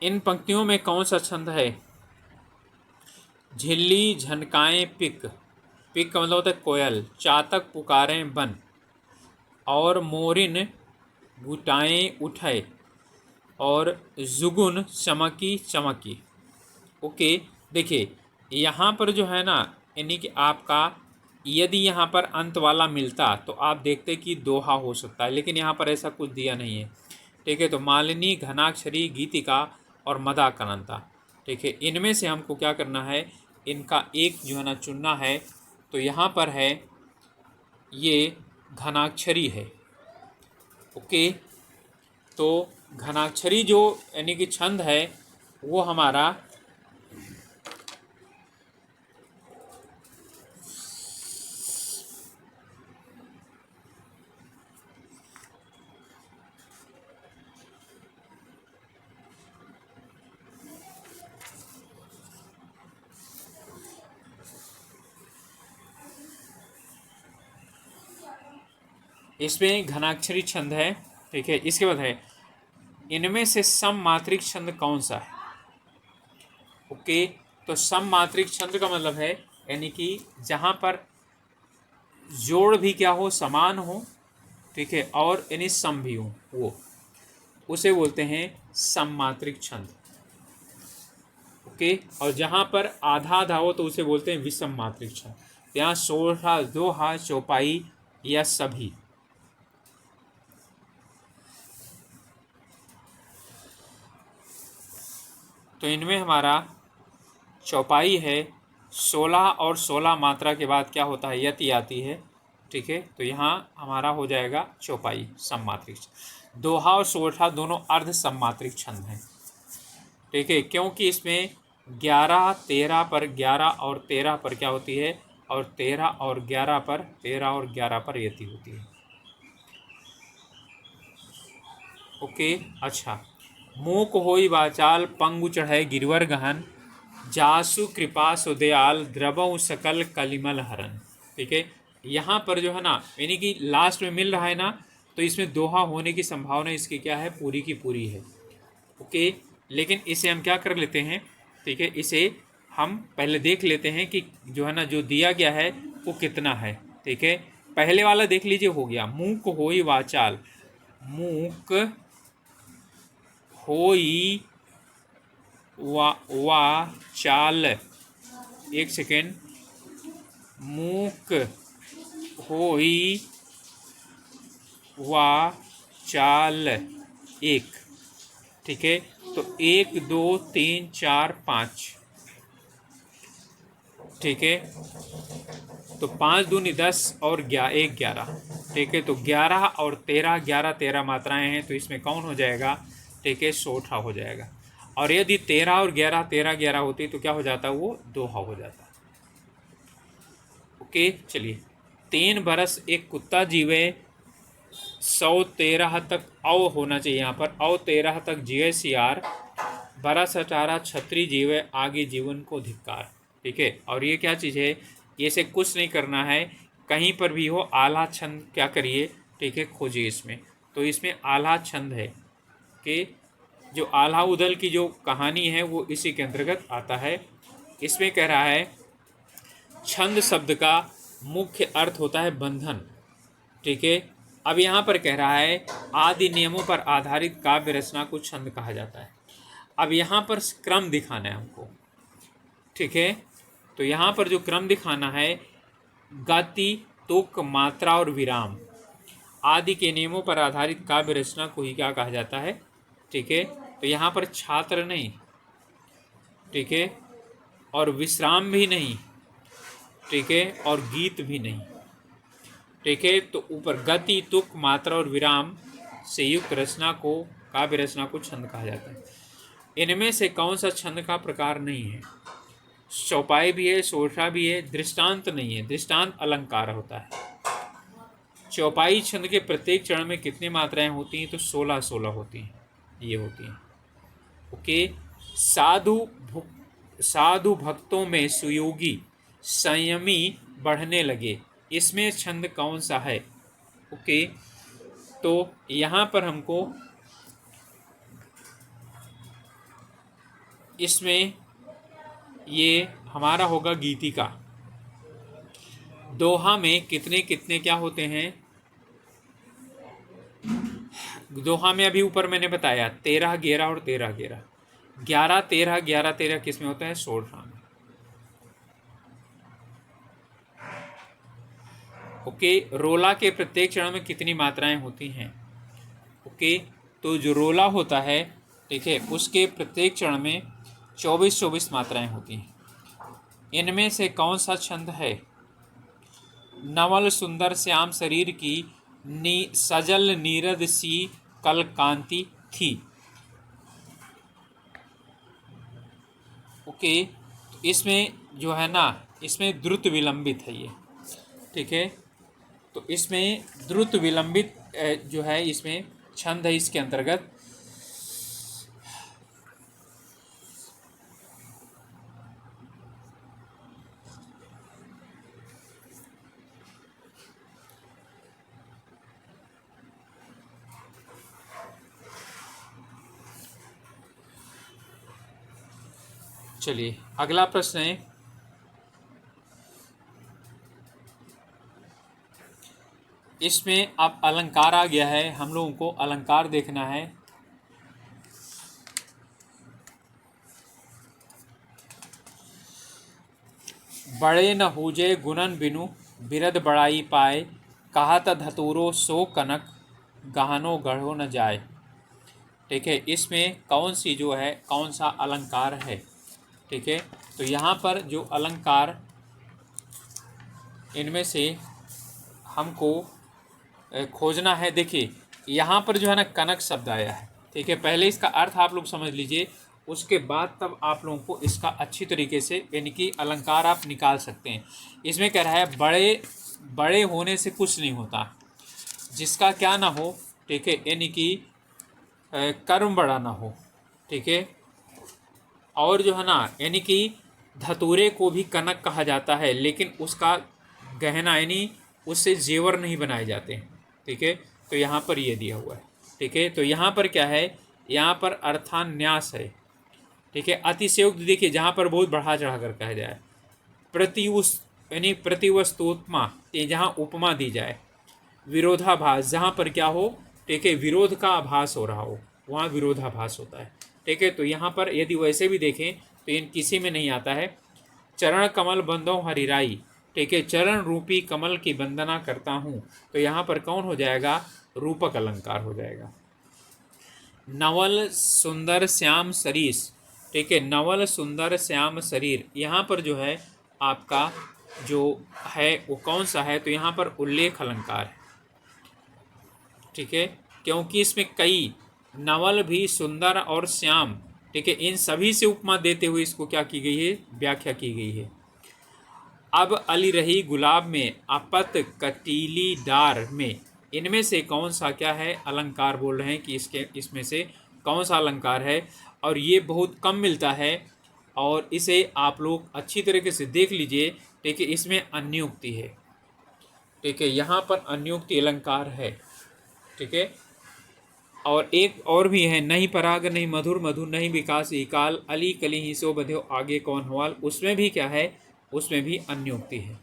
इन पंक्तियों में कौन सा छंद है। झिल्ली झनकाएं पिक, पिक का मतलब होता है कोयल, चातक पुकारें बन, और मोरिन गुटाएं उठाए, और जुगुन चमकी चमकी। ओके, देखिए यहाँ पर जो है ना, यानी कि आपका यदि यहाँ पर अंत वाला मिलता तो आप देखते कि दोहा हो सकता है, लेकिन यहाँ पर ऐसा कुछ दिया नहीं है। ठीक है, तो मालिनी, घनाक्षरी, गीतिका और मदाक्रांता। ठीक है, इनमें से हमको क्या करना है, इनका एक जो है ना चुनना है। तो यहाँ पर है ये घनाक्षरी है। ओके, तो घनाक्षरी जो यानी कि छंद है वो हमारा इसमें घनाक्षरी छंद है। ठीक है, इसके बाद है इनमें से सममात्रिक छंद कौन सा है। ओके, तो सममात्रिक छंद का मतलब है यानी कि जहाँ पर जोड़ भी क्या हो, समान हो। ठीक है, और यानी सम भी हो, वो उसे बोलते हैं सममात्रिक छंद। ओके, और जहाँ पर आधा आधा हो तो उसे बोलते हैं विषम मात्रिक छंद। यहाँ सोहा, दोहा, चौपाई या सभी। तो इनमें हमारा चौपाई है, 16 और 16 मात्रा के बाद क्या होता है, यति आती है। ठीक है, तो यहाँ हमारा हो जाएगा चौपाई सममात्रिक छंद। दोहा और सोहा दोनों अर्ध सममात्रिक छंद हैं। ठीक है, क्योंकि इसमें 11, 13 पर, 11 और 13 पर क्या होती है, और 13 और 11 पर, 13 और 11 पर यति होती है। ओके, अच्छा। मूक होई वाचाल, पंगु चढ़े गिरवर गहन, जासु कृपा सुदयाल, द्रवऊ सकल कलिमल हरन। ठीक है, यहाँ पर जो है ना, यानी कि लास्ट में मिल रहा है ना, तो इसमें दोहा होने की संभावना इसकी क्या है, पूरी की पूरी है। ओके, लेकिन इसे हम क्या कर लेते हैं, ठीक है, इसे हम पहले देख लेते हैं कि जो है ना जो दिया गया है वो कितना है। ठीक है, पहले वाला देख लीजिए, हो गया मूक होई वाचाल, मूक होई वा चाल, एक सेकेंड, मूक होई वा चाल एक। ठीक है, तो 1 2 3 4 5। ठीक है, तो 5 दूनी 10 और 1 11। ठीक है, तो 11 और 13, 11 13 मात्राएं हैं, तो इसमें कौन हो जाएगा, ठीक है, सोठा हो जाएगा। और यदि 13 और 11 13 11 होती तो क्या हो जाता, वो दोहा हो जाता। ओके, चलिए। 3 बरस एक कुत्ता जीवे, 113 तक अव होना चाहिए यहाँ पर, अव 13 तक जिये सियार, बरस 18 छत्री जीवे, आगे जीवन को धिक्कार। ठीक है, और ये क्या चीज़ है, ये से कुछ नहीं करना है, कहीं पर भी हो आला छंद क्या करिए, ठीक है, खोजिए इसमें। तो इसमें आला छंद है कि जो आल्हा उदल की जो कहानी है वो इसी के अंतर्गत आता है। इसमें कह रहा है छंद शब्द का मुख्य अर्थ होता है बंधन। ठीक है, अब यहाँ पर कह रहा है आदि नियमों पर आधारित काव्य रचना को छंद कहा जाता है। अब यहाँ पर क्रम दिखाना है हमको। ठीक है, तो यहाँ पर जो क्रम दिखाना है, गति, तुक, मात्रा और विराम आदि के नियमों पर आधारित काव्य रचना को ही क्या कहा जाता है। ठीक है, तो यहाँ पर छात्र नहीं, ठीक है, और विश्राम भी नहीं, ठीक है, और गीत भी नहीं। ठीक है। तो ऊपर गति, तुक, मात्रा और विराम से युक्त रचना को, काव्य रचना को छंद कहा जाता है। इनमें से कौन सा छंद का प्रकार नहीं है? चौपाई भी है, सोरठा भी है, दृष्टांत नहीं है। दृष्टांत अलंकार होता है। चौपाई छंद के प्रत्येक चरण में कितनी मात्राएं होती हैं? तो 16-16 होती हैं, ये होती हैं। ओके। साधु भक्तों में सुयोगी संयमी बढ़ने लगे, इसमें छंद कौन सा है? ओके। तो यहाँ पर हमको इसमें ये हमारा होगा गीतिका। दोहा में कितने कितने क्या होते हैं? दोहा में अभी ऊपर मैंने बताया 13, 11 और 13, 11, 11, 13, 11, 13 किस में होता है? सोरठा में। ओके। रोला के प्रत्येक चरण में कितनी मात्राएं होती हैं? ओके। तो जो रोला होता है, ठीक है, उसके प्रत्येक चरण में 24-24 मात्राएं होती हैं। इनमें से कौन सा छंद है? नवल सुंदर श्याम शरीर की सजल नीरद सी कल कांति थी। ओके। तो इसमें जो है ना, इसमें द्रुत विलंबित है ये, ठीक है। तो इसमें द्रुत विलंबित जो है इसमें छंद है इसके अंतर्गत। चलिए अगला प्रश्न है, इसमें अब अलंकार आ गया है, हम लोगों को अलंकार देखना है। बड़े न हूजे गुणन बिनु बिरद बड़ाई पाए, कहत धतूरो सो कनक गहनो गढ़ो न जाए। ठीक है। इसमें कौन सी जो है, कौन सा अलंकार है? ठीक है। तो यहाँ पर जो अलंकार, इनमें से हमको खोजना है। देखिए यहाँ पर जो है ना कनक शब्द आया है, ठीक है। पहले इसका अर्थ आप लोग समझ लीजिए, उसके बाद तब आप लोगों को इसका अच्छी तरीके से यानी कि अलंकार आप निकाल सकते हैं। इसमें कह रहा है बड़े होने से कुछ नहीं होता, जिसका क्या ना हो, ठीक है, यानी कि कर्म बड़ा ना हो, ठीक है। और जो है ना, यानी कि धतूरे को भी कनक कहा जाता है, लेकिन उसका गहना यानी उससे जेवर नहीं बनाए जाते हैं, ठीक है। तो यहाँ पर ये दिया हुआ है, ठीक है। तो यहाँ पर क्या है, यहाँ पर अर्थान्यास है, ठीक है। अतिशयोक्त देखिए जहाँ पर बहुत बढ़ा चढ़ा कर कहा जाए, प्रतिउस यानी प्रतिवस्तुत्मा, जहाँ उपमा दी जाए, विरोधाभास जहाँ पर क्या हो, ठीक है, विरोध का आभास हो रहा हो, वहाँ विरोधाभास होता है, ठीक है। तो यहाँ पर यदि वैसे भी देखें तो इन किसी में नहीं आता है। चरण कमल बंदो हरिराई, ठीक है, चरण रूपी कमल की वंदना करता हूँ, तो यहाँ पर कौन हो जाएगा? रूपक अलंकार हो जाएगा। नवल सुंदर श्याम शरीर, ठीक है, नवल सुंदर श्याम शरीर, यहाँ पर जो है आपका जो है वो कौन सा है? तो यहाँ पर उल्लेख अलंकार है, ठीक है, क्योंकि इसमें कई नवल भी, सुंदर और श्याम, ठीक है, इन सभी से उपमा देते हुए इसको क्या की गई है? व्याख्या की गई है। अब अली रही गुलाब में, अपत कटीली डार में, इनमें से कौन सा क्या है? अलंकार बोल रहे हैं कि इसमें से कौन सा अलंकार है? और ये बहुत कम मिलता है, और इसे आप लोग अच्छी तरीके से देख लीजिए, ठीक है। इसमें अन्योक्ति है, ठीक है, यहाँ पर अन्योक्ति अलंकार है, ठीक है। और एक और भी है, नहीं पराग नहीं मधुर मधुर नहीं विकास इकाल, अली कली ही सो बध्यो आगे कौन हवाल, उसमें भी क्या है? उसमें भी अन्योक्ति है।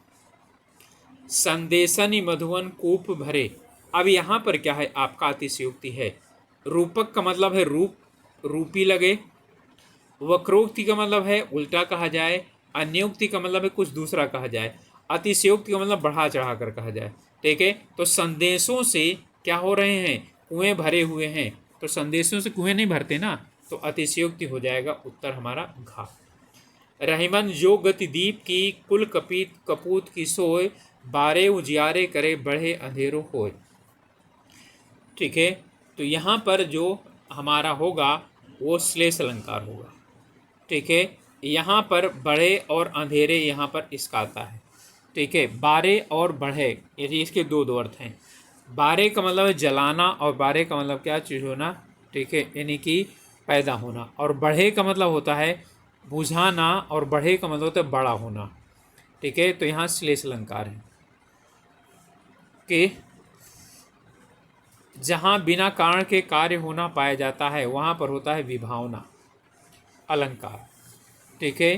संदेशनी मधुवन कूप भरे, अब यहाँ पर क्या है? आपका अतिशयोक्ति है। रूपक का मतलब है रूप, रूपी लगे। वक्रोक्ति का मतलब है उल्टा कहा जाए। अन्योक्ति का मतलब है कुछ दूसरा कहा जाए। अतिशयोक्ति का मतलब बढ़ा चढ़ा कर कहा जाए, ठीक है। तो संदेशों से क्या हो रहे हैं? कुएं भरे हुए हैं, तो संदेशों से कुएं नहीं भरते ना, तो अतिशयोक्ति हो जाएगा उत्तर हमारा घा। रहीमन जो गति दीप की कुल कपीत कपूत की सोय, बारे उजियारे करे बढ़े अंधेरों होए। ठीक है, तो यहाँ पर जो हमारा होगा वो श्लेष अलंकार होगा। ठीक है, यहाँ पर बढ़े और अंधेरे यहाँ पर इसका आता है। ठीक है, बारे और बढ़े ये इसके दो दो अर्थ हैं। बारे का मतलब है जलाना और बारे का मतलब क्या चीज़ होना। ठीक है, यानी कि पैदा होना। और बढ़े का मतलब होता है बुझाना और बढ़े का मतलब होता है बड़ा होना। ठीक है, तो यहाँ श्लेष अलंकार है कि जहाँ बिना कारण के कार्य होना पाया जाता है वहाँ पर होता है विभावना अलंकार। ठीक है,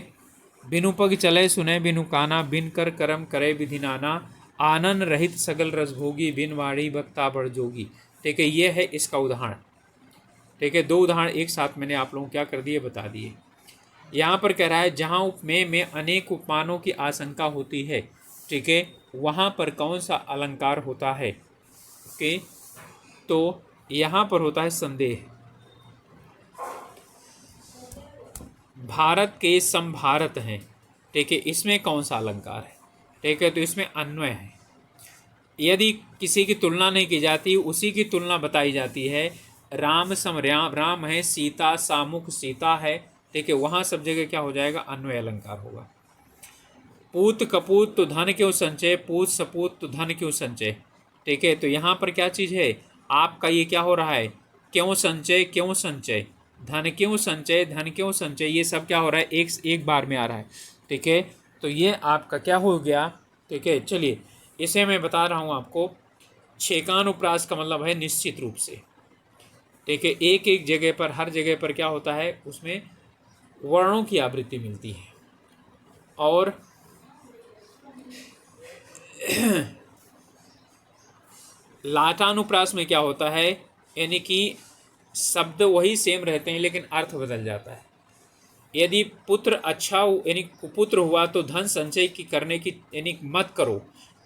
बिनु पग चले सुने बिनु काना बिन कर कर्म करे विधि नाना आनंद रहित सगल रसभोगी बिन वाणी बक्ता बड़ जोगी। ठीक है, ये है इसका उदाहरण। ठीक है, दो उदाहरण एक साथ मैंने आप लोगों को क्या कर दिए बता दिए। यहाँ पर कह रहा है जहाँ उपमेय में अनेक उपमानों की आशंका होती है। ठीक है, वहाँ पर कौन सा अलंकार होता है। ओके, तो यहाँ पर होता है संदेह। भारत के संभारत हैं। ठीक है, इसमें कौन सा अलंकार है। ठीक है, तो इसमें अन्वय है। यदि किसी की तुलना नहीं की जाती उसी की तुलना बताई जाती है। राम सम राम है, सीता सामुख सीता है। ठीक है, वहाँ सब जगह क्या हो जाएगा अन्वय अलंकार होगा। पूत कपूत तो धन क्यों संचय, पूत सपूत तो धन क्यों संचय। ठीक है, तो यहाँ पर क्या चीज़ है आपका ये क्या हो रहा है क्यों संचय क्यों संचय, धन क्यों संचय धन क्यों संचय, ये सब क्या हो रहा है एक बार में आ रहा है। ठीक है, तो ये आपका क्या हो गया। ठीक है, चलिए इसे मैं बता रहा हूँ आपको। छेकानुप्रास का मतलब है निश्चित रूप से। ठीक है, एक एक जगह पर हर जगह पर क्या होता है उसमें वर्णों की आवृत्ति मिलती है। और लाटानुप्रास में क्या होता है यानी कि शब्द वही सेम रहते हैं लेकिन अर्थ बदल जाता है। यदि पुत्र अच्छा यानी कुपुत्र हुआ तो धन संचय की करने की यानी मत करो।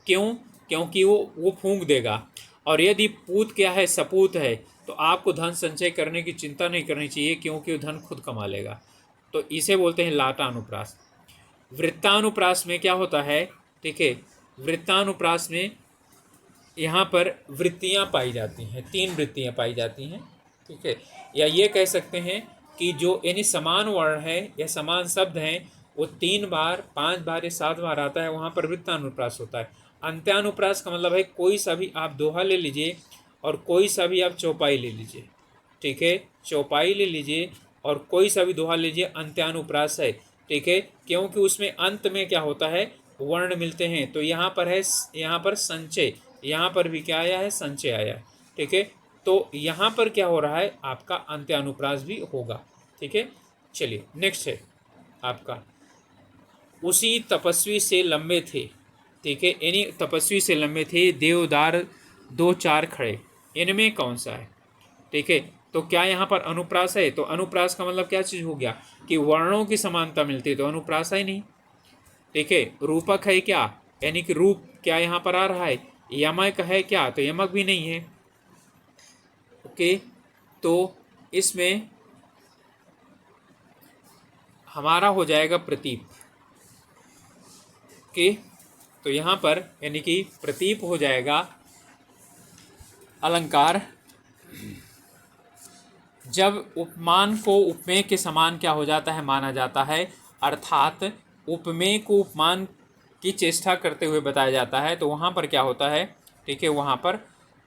क्यों, क्योंकि वो फूंक देगा। और यदि पूत क्या है सपूत है तो आपको धन संचय करने की चिंता नहीं करनी चाहिए क्योंकि वो धन खुद कमा लेगा। तो इसे बोलते हैं लाटानुप्रास। वृत्तानुप्रास में क्या होता है। ठीक है, वृत्तानुप्रास में यहाँ पर वृत्तियाँ पाई जाती हैं, 3 वृत्तियाँ पाई जाती हैं। ठीक है, या ये कह सकते हैं कि जो यानी समान वर्ण है या समान शब्द हैं वो 3 बार 5 बार या 7 बार आता है, वहाँ पर वृत्तानुप्रास होता है। अंत्यानुप्रास का मतलब है कोई सा भी आप दोहा ले लीजिए और कोई सा भी आप चौपाई ले लीजिए। ठीक है, चौपाई ले लीजिए और कोई सा भी दोहा लीजिए, अंत्यानुप्रास है। ठीक है, क्योंकि उसमें अंत में क्या होता है वर्ण मिलते हैं। तो यहाँ पर है यहाँ पर संचय, यहाँ पर भी क्या आया है संचय आया है। ठीक है, तो यहाँ पर क्या हो रहा है आपका अंत्यानुप्रास भी होगा। ठीक है, चलिए नेक्स्ट है आपका उसी तपस्वी से लंबे थे। ठीक है, यानी तपस्वी से लंबे थे देवदार 2 4 खड़े, इनमें कौन सा है। ठीक है, तो क्या यहाँ पर अनुप्रास है। तो अनुप्रास का मतलब क्या चीज़ हो गया कि वर्णों की समानता मिलती है तो अनुप्रास है नहीं। ठीक है, रूपक है क्या यानी कि रूप क्या यहाँ पर आ रहा है। यमक है क्या तो यमक भी नहीं है। ओके, तो इसमें हमारा हो जाएगा प्रतीप। ओके, तो यहाँ पर यानी कि प्रतीप हो जाएगा अलंकार जब उपमान को उपमेय के समान क्या हो जाता है माना जाता है, अर्थात उपमेय को उपमान की चेष्टा करते हुए बताया जाता है। तो वहाँ पर क्या होता है। ठीक है, वहाँ पर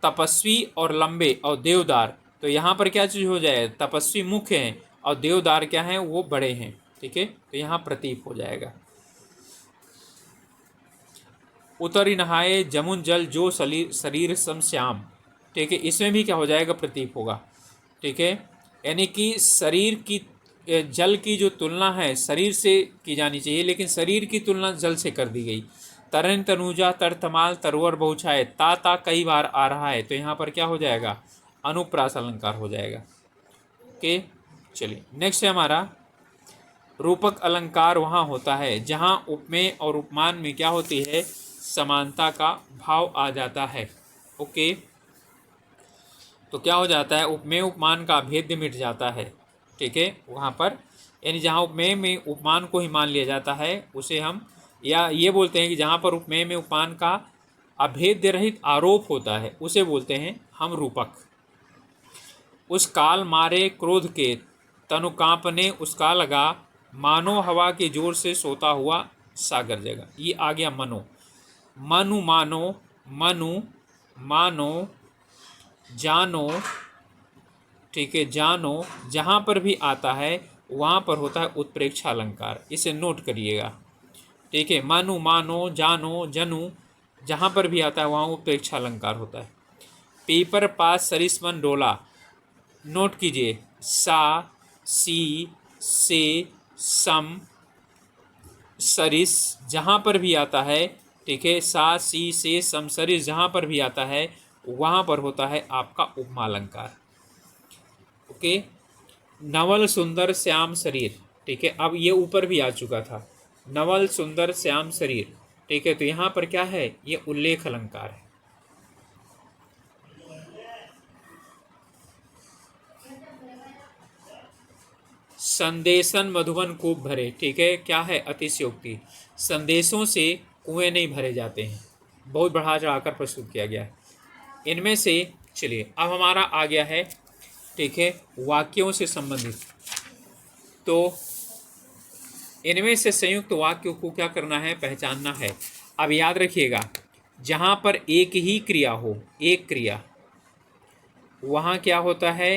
तपस्वी और लंबे और देवदार, तो यहाँ पर क्या चीज़ हो जाए तपस्वी मुख्य हैं और देवदार क्या हैं वो बड़े हैं। ठीक है, तो यहाँ प्रतीप हो जाएगा। उतरी नहाए जमुन जल जो शरीर सम श्याम। ठीक है, इसमें भी क्या हो जाएगा प्रतीप होगा। ठीक है, यानी कि शरीर की जल की जो तुलना है शरीर से की जानी चाहिए लेकिन शरीर की तुलना जल से कर दी गई। तरन तनुजा तर तमाल तरवर बहुछाए ता कई बार आ रहा है, तो यहाँ पर क्या हो जाएगा अनुप्रास अलंकार हो जाएगा। ओके, चलिए नेक्स्ट है हमारा रूपक अलंकार। वहाँ होता है जहाँ उपमेय और उपमान में क्या होती है समानता का भाव आ जाता है। ओके, तो क्या हो जाता है उपमेय उपमान का भेद मिट जाता है। ठीक है, वहाँ पर यानी जहाँ उपमेय में उपमान को ही मान लिया जाता है उसे हम या ये बोलते हैं कि जहाँ पर उपमेय में उपमान का अभेद्य रहित आरोप होता है उसे बोलते हैं हम रूपक। उस काल मारे क्रोध के तनु कांपने उसका लगा, मानो हवा के जोर से सोता हुआ सागर जगा। ये आ गया मनो। मनु मानो, मनु मानो, जानो, ठीक है, जानो जहाँ पर भी आता है वहाँ पर होता है उत्प्रेक्ष अलंकार, इसे नोट करिएगा। ठीक है, मानो मानो, जानो, जनू जहाँ पर भी आता है वहाँ उत्प्रेक्ष अलंकार होता है। पेपर पास सरिस मन डोला, नोट कीजिए, सा, सी, से, सम, सरिस जहाँ पर भी आता है, ठीक है, सा, सी, से, सम, सरिस जहाँ पर भी आता है वहाँ पर होता है आपका उपमा अलंकार। ओके, नवल सुंदर श्याम शरीर, ठीक है, अब ये ऊपर भी आ चुका था, नवल सुंदर श्याम शरीर, ठीक है, तो यहाँ पर क्या है, ये उल्लेख अलंकार है। संदेशन मधुबन कूप भरे, ठीक है, क्या है, अतिशयोक्ति। संदेशों से कुएं नहीं भरे जाते हैं, बहुत बढ़ा चढ़ाकर प्रस्तुत किया गया है। इनमें से चलिए अब हमारा आ गया है, ठीक है, वाक्यों से संबंधित। तो इनमें से संयुक्त वाक्यों को क्या करना है, पहचानना है। अब याद रखिएगा, जहाँ पर एक ही क्रिया हो, एक क्रिया, वहाँ क्या होता है,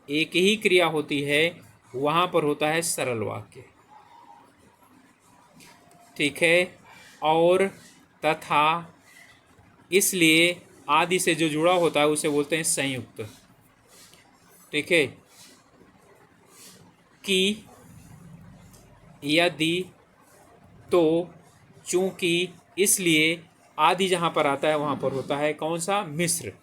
एक ही क्रिया होती है, वहाँ पर होता है सरल वाक्य, ठीक है। और तथा, इसलिए आदि से जो जुड़ा होता है उसे बोलते हैं संयुक्त, ठीक है। कि, यदि, तो, चूंकि, इसलिए आदि जहाँ पर आता है वहाँ पर होता है कौन सा, मिश्र।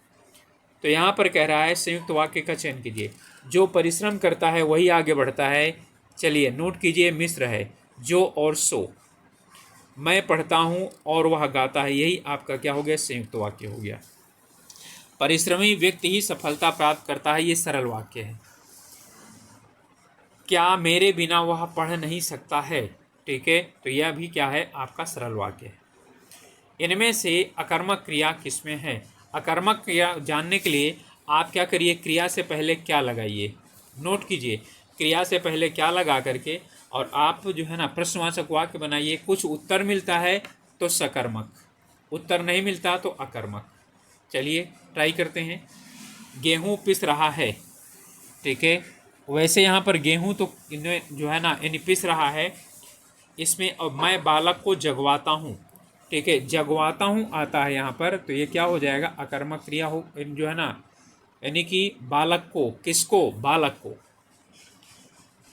तो यहाँ पर कह रहा है संयुक्त वाक्य का चयन कीजिए, जो परिश्रम करता है वही आगे बढ़ता है। चलिए नोट कीजिए, मिश्र है, जो और सो, मैं पढ़ता हूँ और वह गाता है, यही आपका क्या हो गया, संयुक्त वाक्य हो गया। परिश्रमी व्यक्ति ही सफलता प्राप्त करता है, ये सरल वाक्य है। क्या मेरे बिना वह पढ़ नहीं सकता है, ठीक है, तो यह भी क्या है, आपका सरल वाक्य है। इनमें से अकर्मक क्रिया किसमें है, अकर्मक क्रिया जानने के लिए आप क्या करिए, क्रिया से पहले क्या लगाइए, नोट कीजिए, क्रिया से पहले क्या लगा करके और आप जो है ना प्रश्नवाचक वाक्य बनाइए। कुछ उत्तर मिलता है तो सकर्मक, उत्तर नहीं मिलता तो अकर्मक। चलिए ट्राई करते हैं। गेहूँ पिस रहा है, ठीक है, वैसे यहाँ पर गेहूँ तो जो है ना यानी पिस रहा है, इसमें अब मैं बालक को जगवाता हूँ, ठीक है, जगवाता हूँ आता है यहाँ पर, तो ये क्या हो जाएगा, अकर्मक क्रिया हो, जो है ना, यानी कि बालक को, किसको, बालक को,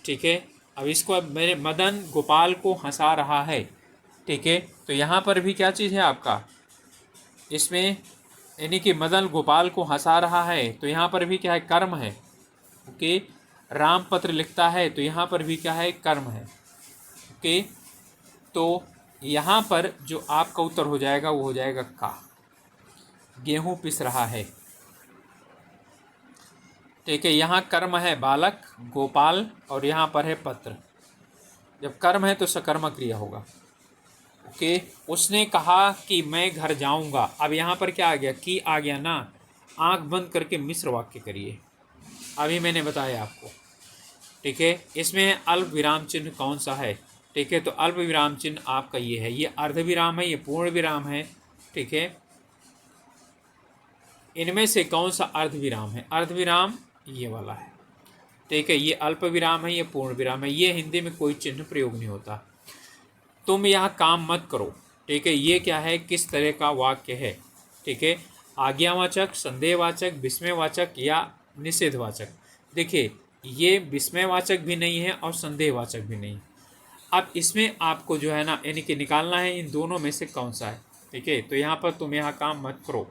ठीक है। अब इसको, अब मेरे मदन गोपाल को हंसा रहा है, ठीक है, तो यहाँ पर भी क्या चीज़ है आपका, इसमें यानी कि मदन गोपाल को हंसा रहा है, तो यहाँ पर भी क्या है, कर्म है। ओके, राम पत्र लिखता है, तो यहाँ पर भी क्या है, कर्म है। ओके, तो यहाँ पर जो आपका उत्तर हो जाएगा वो हो जाएगा का, गेहूँ पिस रहा है, ठीक है। यहाँ कर्म है बालक गोपाल और यहाँ पर है पत्र, जब कर्म है तो सकर्मक क्रिया होगा। ओके, उसने कहा कि मैं घर जाऊँगा, अब यहाँ पर क्या आ गया, कि आ गया ना, आँख बंद करके मिश्र वाक्य करिए, अभी मैंने बताया आपको, ठीक है। इसमें अल्प विराम चिन्ह कौन सा है, ठीक है, तो अल्प विराम चिन्ह आपका ये है, ये अर्ध विराम है, ये पूर्ण विराम है, ठीक है। इनमें से कौन सा अर्ध विराम है, अर्ध विराम ये वाला है, ठीक है, ये अल्प विराम है, ये पूर्ण विराम है, ये हिंदी में कोई चिन्ह प्रयोग नहीं होता। तुम यह काम मत करो, ठीक है, ये क्या है, किस तरह का वाक्य है, ठीक है, आज्ञावाचक, संदेहवाचक, विस्मयवाचक या निषेधवाचक। देखिए ये विस्मयवाचक भी नहीं है और संदेहवाचक भी नहीं। अब इसमें आपको जो है ना यानी कि निकालना है इन दोनों में से कौन सा है, ठीक है। तो यहाँ पर तुम यहाँ काम मत करो,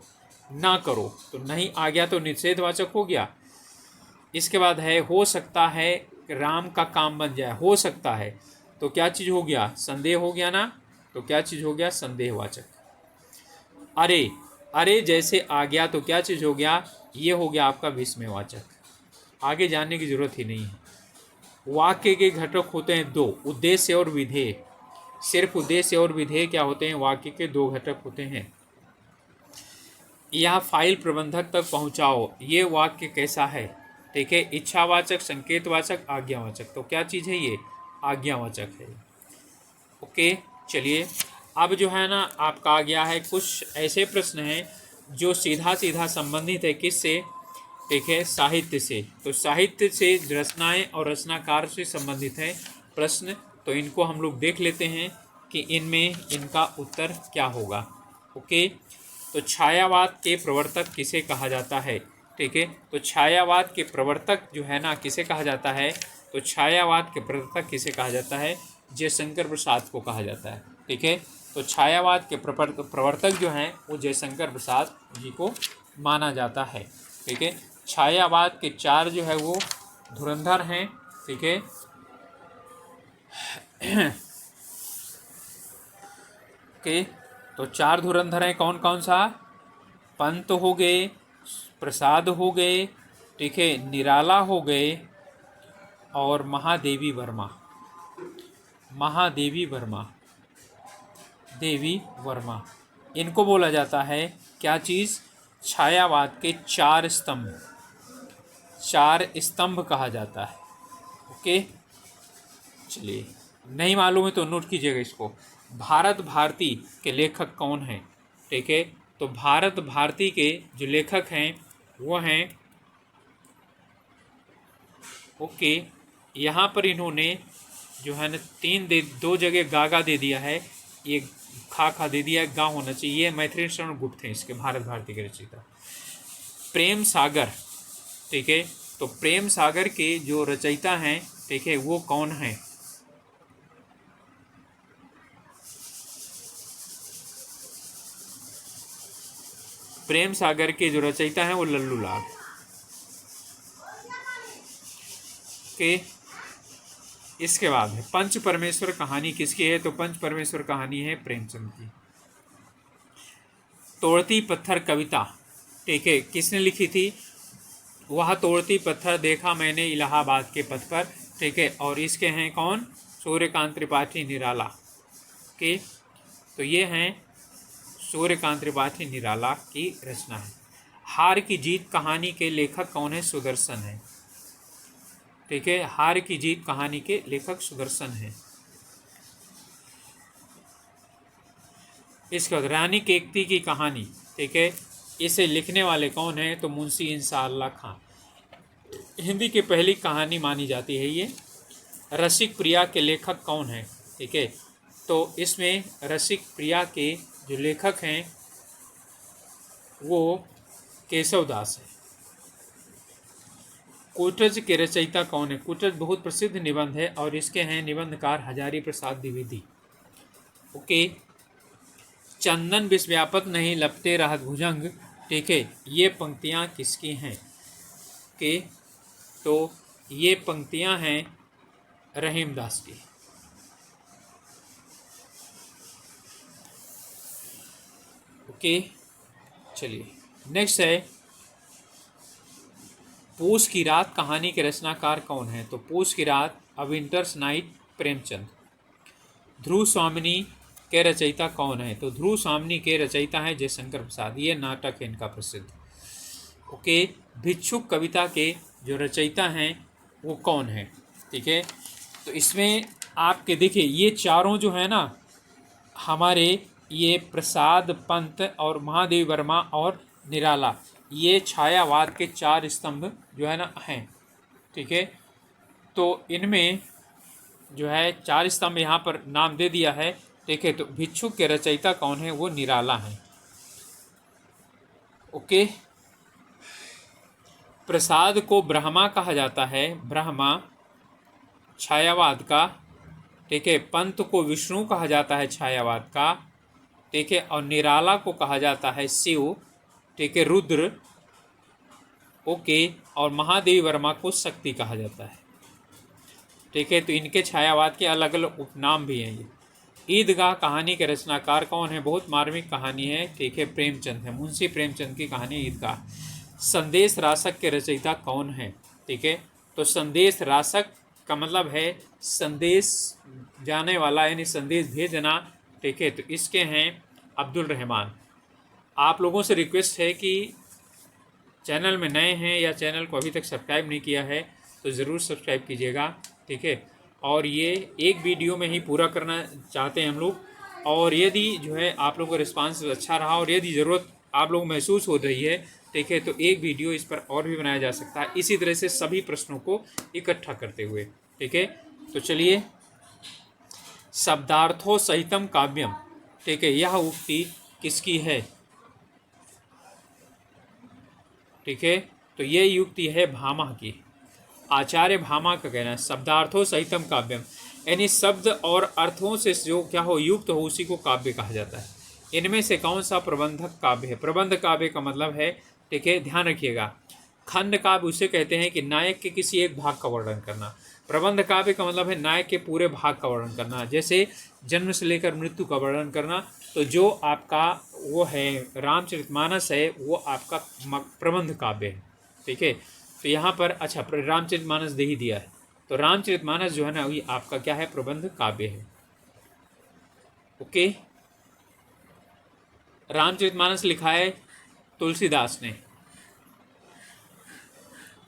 ना करो, तो नहीं आ गया तो निषेधवाचक हो गया। इसके बाद है हो सकता है राम का काम बन जाए, हो सकता है, तो क्या चीज़ हो गया, संदेह हो गया ना, तो क्या चीज़ हो गया, संदेहवाचक। अरे, अरे जैसे आ गया तो क्या चीज़ हो गया, ये हो गया आपका विस्मयवाचक, आगे जानने की जरूरत ही नहीं है। वाक्य के घटक होते हैं दो, उद्देश्य और विधेय, सिर्फ उद्देश्य और विधेय क्या होते हैं? वाक्य के दो घटक होते हैं। यह फाइल प्रबंधक तक पहुंचाओ, ये वाक्य कैसा है? ठीक है, इच्छावाचक, संकेतवाचक, आज्ञावाचक। तो क्या चीज़ है ये? आज्ञावाचक है। ओके, चलिए अब जो है ना आपका आ गया है कुछ ऐसे प्रश्न हैं जो सीधा सीधा संबंधित है किससे? ठीक है, साहित्य से। तो साहित्य से रचनाएं और रचनाकार से संबंधित है प्रश्न। तो इनको हम लोग देख लेते हैं कि इनमें इनका उत्तर क्या होगा। ओके, तो छायावाद के प्रवर्तक किसे कहा जाता है? ठीक है, तो छायावाद के प्रवर्तक जो है ना किसे कहा जाता है? तो छायावाद के प्रवर्तक किसे कहा जाता है? जयशंकर प्रसाद को कहा जाता है। ठीक है, तो छायावाद के प्रवर्तक जो हैं वो जयशंकर प्रसाद जी को माना जाता है। ठीक है, छायावाद के चार जो है वो धुरंधर हैं। ठीक है, ओके, तो चार धुरंधर हैं, कौन कौन सा? पंत हो गए, प्रसाद हो गए, ठीक है, निराला हो गए और महादेवी वर्मा। महादेवी वर्मा, देवी वर्मा, इनको बोला जाता है क्या चीज़? छायावाद के चार स्तंभ, चार स्तंभ कहा जाता है। ओके, चलिए नहीं मालूम है तो नोट कीजिएगा इसको। भारत भारती के लेखक कौन हैं? ठीक है, तो भारत भारती के जो लेखक हैं वो हैं, ओके, यहाँ पर इन्होंने जो है ना दो जगह गागा दे दिया है, ये खा दे दिया है, गा होना चाहिए। ये मैथिली शरण गुप्त हैं इसके, भारत भारती के रचयिता। प्रेम सागर, ठीक है, तो प्रेम सागर के जो रचयिता हैं, ठीक है, वो कौन हैं? प्रेम सागर के जो रचयिता हैं वो लल्लू लाल के। इसके बाद है पंच परमेश्वर कहानी किसकी है? तो पंच परमेश्वर कहानी है प्रेमचंद की। तोड़ती पत्थर कविता, ठीक है, किसने लिखी थी? वह तोड़ती पत्थर देखा मैंने इलाहाबाद के पथ पर। ठीक है, और इसके हैं कौन? सूर्यकांत त्रिपाठी निराला के। तो ये हैं सूर्यकांत त्रिपाठी निराला की रचना है। हार की जीत कहानी के लेखक कौन है? सुदर्शन है। ठीक है, हार की जीत कहानी के लेखक सुदर्शन है। इसके बाद रानी केकती की कहानी, ठीक है, इसे लिखने वाले कौन है? तो मुंशी इंसाअल्लाह खां, हिंदी की पहली कहानी मानी जाती है ये। रसिक प्रिया के लेखक कौन है? ठीक है, तो इसमें रसिक प्रिया के जो लेखक हैं वो केशव दास है। कूटज के रचयिता कौन है? कूटज बहुत प्रसिद्ध निबंध है और इसके हैं निबंधकार हजारी प्रसाद द्विवेदी। ओके, चंदन विश्वव्यापक नहीं लपटे रहत भुजंग, ठीक है, ये पंक्तियाँ किसकी हैं? के तो ये पंक्तियाँ हैं रहीमदास की। ओके, चलिए नेक्स्ट है पूस की रात कहानी के रचनाकार कौन है? तो पूस की रात अ विंटर्स नाइट प्रेमचंद। ध्रुव स्वामिनी के रचयिता कौन है? तो ध्रुव स्वामिनी के रचयिता हैं जयशंकर प्रसाद, ये नाटक है इनका प्रसिद्ध। ओके, भिक्षुक कविता के जो रचयिता हैं वो कौन है? ठीक है, तो इसमें आपके देखिए ये चारों जो है ना हमारे, ये प्रसाद, पंत और महादेवी वर्मा और निराला, ये छायावाद के चार स्तंभ जो है ना हैं। ठीक है, तो इनमें जो है चार स्तंभ यहाँ पर नाम दे दिया है। ठीक है, तो भिक्षुक के रचयिता कौन है? वो निराला है। ओके, प्रसाद को ब्रह्मा कहा जाता है, ब्रह्मा छायावाद का। ठीक है, पंत को विष्णु कहा जाता है छायावाद का। ठीक है, और निराला को कहा जाता है शिव। ठीक है, रुद्र। ओके, और महादेवी वर्मा को शक्ति कहा जाता है। ठीक है, तो इनके छायावाद के अलग अलग उपनाम भी हैं। ये ईदगाह कहानी के रचनाकार कौन है? बहुत मार्मिक कहानी है। ठीक है, प्रेमचंद है, मुंशी प्रेमचंद की कहानी ईदगाह। संदेश रासक के रचयिता कौन है? ठीक है, तो संदेश रासक का मतलब है संदेश जाने वाला, यानी संदेश भेजना। ठीक है, तो इसके हैं अब्दुल रहमान। आप लोगों से रिक्वेस्ट है कि चैनल में नए हैं या चैनल को अभी तक सब्सक्राइब नहीं किया है तो ज़रूर सब्सक्राइब कीजिएगा। ठीक है, और ये एक वीडियो में ही पूरा करना चाहते हैं हम लोग, और यदि जो है आप लोगों का रिस्पांस अच्छा रहा और यदि ज़रूरत आप लोग महसूस हो रही है, ठीक है, तो एक वीडियो इस पर और भी बनाया जा सकता है, इसी तरह से सभी प्रश्नों को इकट्ठा करते हुए। ठीक है, तो चलिए, शब्दार्थो सहितम काव्यम, ठीक है, यह उक्ति किसकी है? ठीक है, तो ये युक्ति है भामा की। आचार्य भामा का कहना है शब्दार्थों सहितम काव्यम, यानी शब्द और अर्थों से जो क्या हो युक्त हो उसी को काव्य कहा जाता है। इनमें से कौन सा प्रबंधक काव्य है? प्रबंध काव्य का मतलब है, ठीक है, ध्यान रखिएगा, खंड काव्य उसे कहते हैं कि नायक के किसी एक भाग का वर्णन करना। प्रबंध काव्य का मतलब है नायक के पूरे भाग का वर्णन करना, जैसे जन्म से लेकर मृत्यु का वर्णन करना। तो जो आपका वो है रामचरितमानस है, वो आपका प्रबंध काव्य है। ठीक है, तो यहाँ पर अच्छा रामचरितमानस दे ही दिया है, तो रामचरितमानस जो है ना ये आपका क्या है? प्रबंध काव्य है। ओके, रामचरितमानस लिखा है तुलसीदास ने।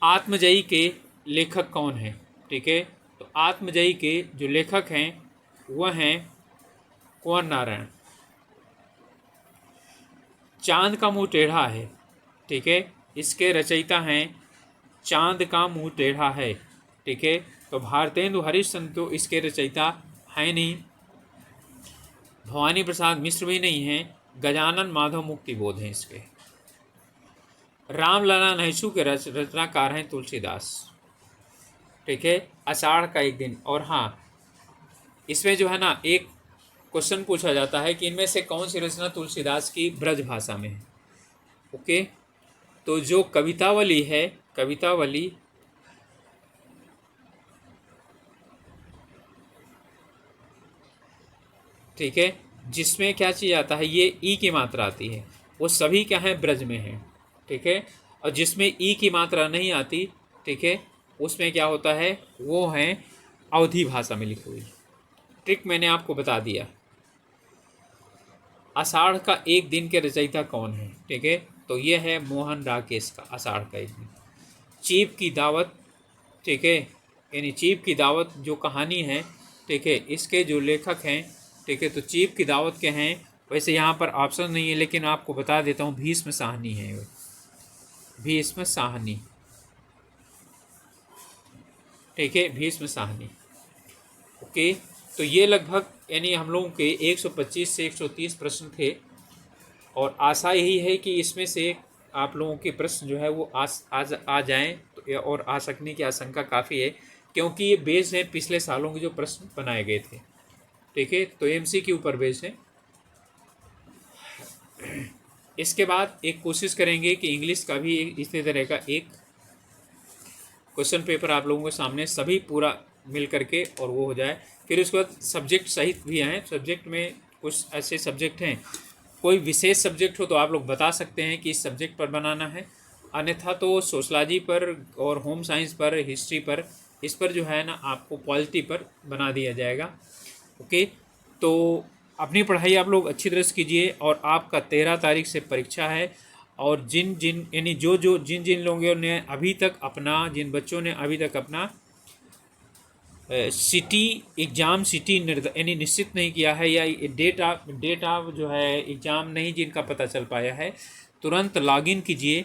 आत्मजयी के लेखक कौन है? ठीक है, तो आत्मजयी के जो लेखक हैं वह हैं कुंवर नारायण। चांद का मुंह टेढ़ा है, ठीक है, इसके रचयिता हैं चांद का मुंह टेढ़ा है। ठीक है, तो भारतेंदु हरिश्चंद्र तो इसके रचयिता हैं नहीं, भवानी प्रसाद मिश्र भी नहीं हैं, गजानन माधव मुक्ति बोध हैं इसके। रामलला नहसू के रचनाकार हैं तुलसीदास। ठीक है, आषाढ़ का एक दिन। और हाँ, इसमें जो है ना एक क्वेश्चन पूछा जाता है कि इनमें से कौन सी रचना तुलसीदास की ब्रज भाषा में है। ओके, तो जो कवितावली है, कवितावली ठीक है, जिसमें क्या चीज़ आता है, ये ई की मात्रा आती है, वो सभी क्या है? ब्रज में है। ठीक है, और जिसमें ई की मात्रा नहीं आती, ठीक है, उसमें क्या होता है? वो है अवधी भाषा में लिखी हुई। ट्रिक मैंने आपको बता दिया। आषाढ़ का एक दिन के रचयिता कौन है? ठीक है, तो ये है मोहन राकेश का आषाढ़ का एक दिन। चीप की दावत, ठीक है, यानी चीप की दावत जो कहानी है, ठीक है, इसके जो लेखक हैं, ठीक है, तो चीप की दावत के हैं। वैसे यहाँ पर ऑप्शन नहीं है लेकिन आपको बता देता हूँ, भीष्म साहनी है, भीष्म साहनी। ठीक है, भीष्म साहनी। ओके, तो ये लगभग यानी हम लोगों के 125 से 130 प्रश्न थे, और आशा यही है कि इसमें से आप लोगों के प्रश्न जो है वो आ जाएं, तो और आ सकने की आशंका काफ़ी है, क्योंकि ये बेस्ड है पिछले सालों के जो प्रश्न बनाए गए थे। ठीक है, तो एमसी के ऊपर बेस्ड है। इसके बाद एक कोशिश करेंगे कि इंग्लिश का भी इसी तरह का एक क्वेश्चन पेपर आप लोगों के सामने सभी पूरा मिल करके और वो हो जाए। फिर उसके बाद सब्जेक्ट सहित भी हैं। सब्जेक्ट में कुछ ऐसे सब्जेक्ट हैं, कोई विशेष सब्जेक्ट हो तो आप लोग बता सकते हैं कि इस सब्जेक्ट पर बनाना है, अन्यथा तो सोशलॉजी पर और होम साइंस पर, हिस्ट्री पर, इस पर जो है ना आपको पॉलिटी पर बना दिया जाएगा। ओके, तो अपनी पढ़ाई आप लोग अच्छी तरह से कीजिए, और आपका 13 तारीख से परीक्षा है। और जिन लोगों ने अभी तक अपना, जिन बच्चों ने अभी तक अपना सिटी एग्ज़ाम यानी निश्चित नहीं किया है, या डेट ऑफ जो है एग्ज़ाम नहीं जिनका पता चल पाया है, तुरंत लॉगिन कीजिए,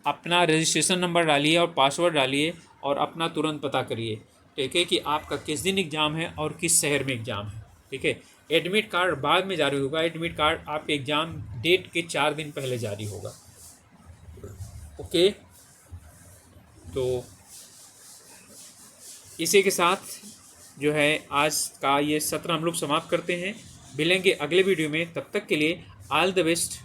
अपना रजिस्ट्रेशन नंबर डालिए और पासवर्ड डालिए और अपना तुरंत पता करिए, ठीक है, कि आपका किस दिन एग्ज़ाम है और किस शहर में एग्ज़ाम है। ठीक है, एडमिट कार्ड बाद में जारी होगा, एडमिट कार्ड आपके एग्ज़ाम डेट के 4 दिन पहले जारी होगा। ओके, तो इसी के साथ जो है आज का ये सत्र हम लोग समाप्त करते हैं। मिलेंगे अगले वीडियो में, तब तक के लिए ऑल द बेस्ट।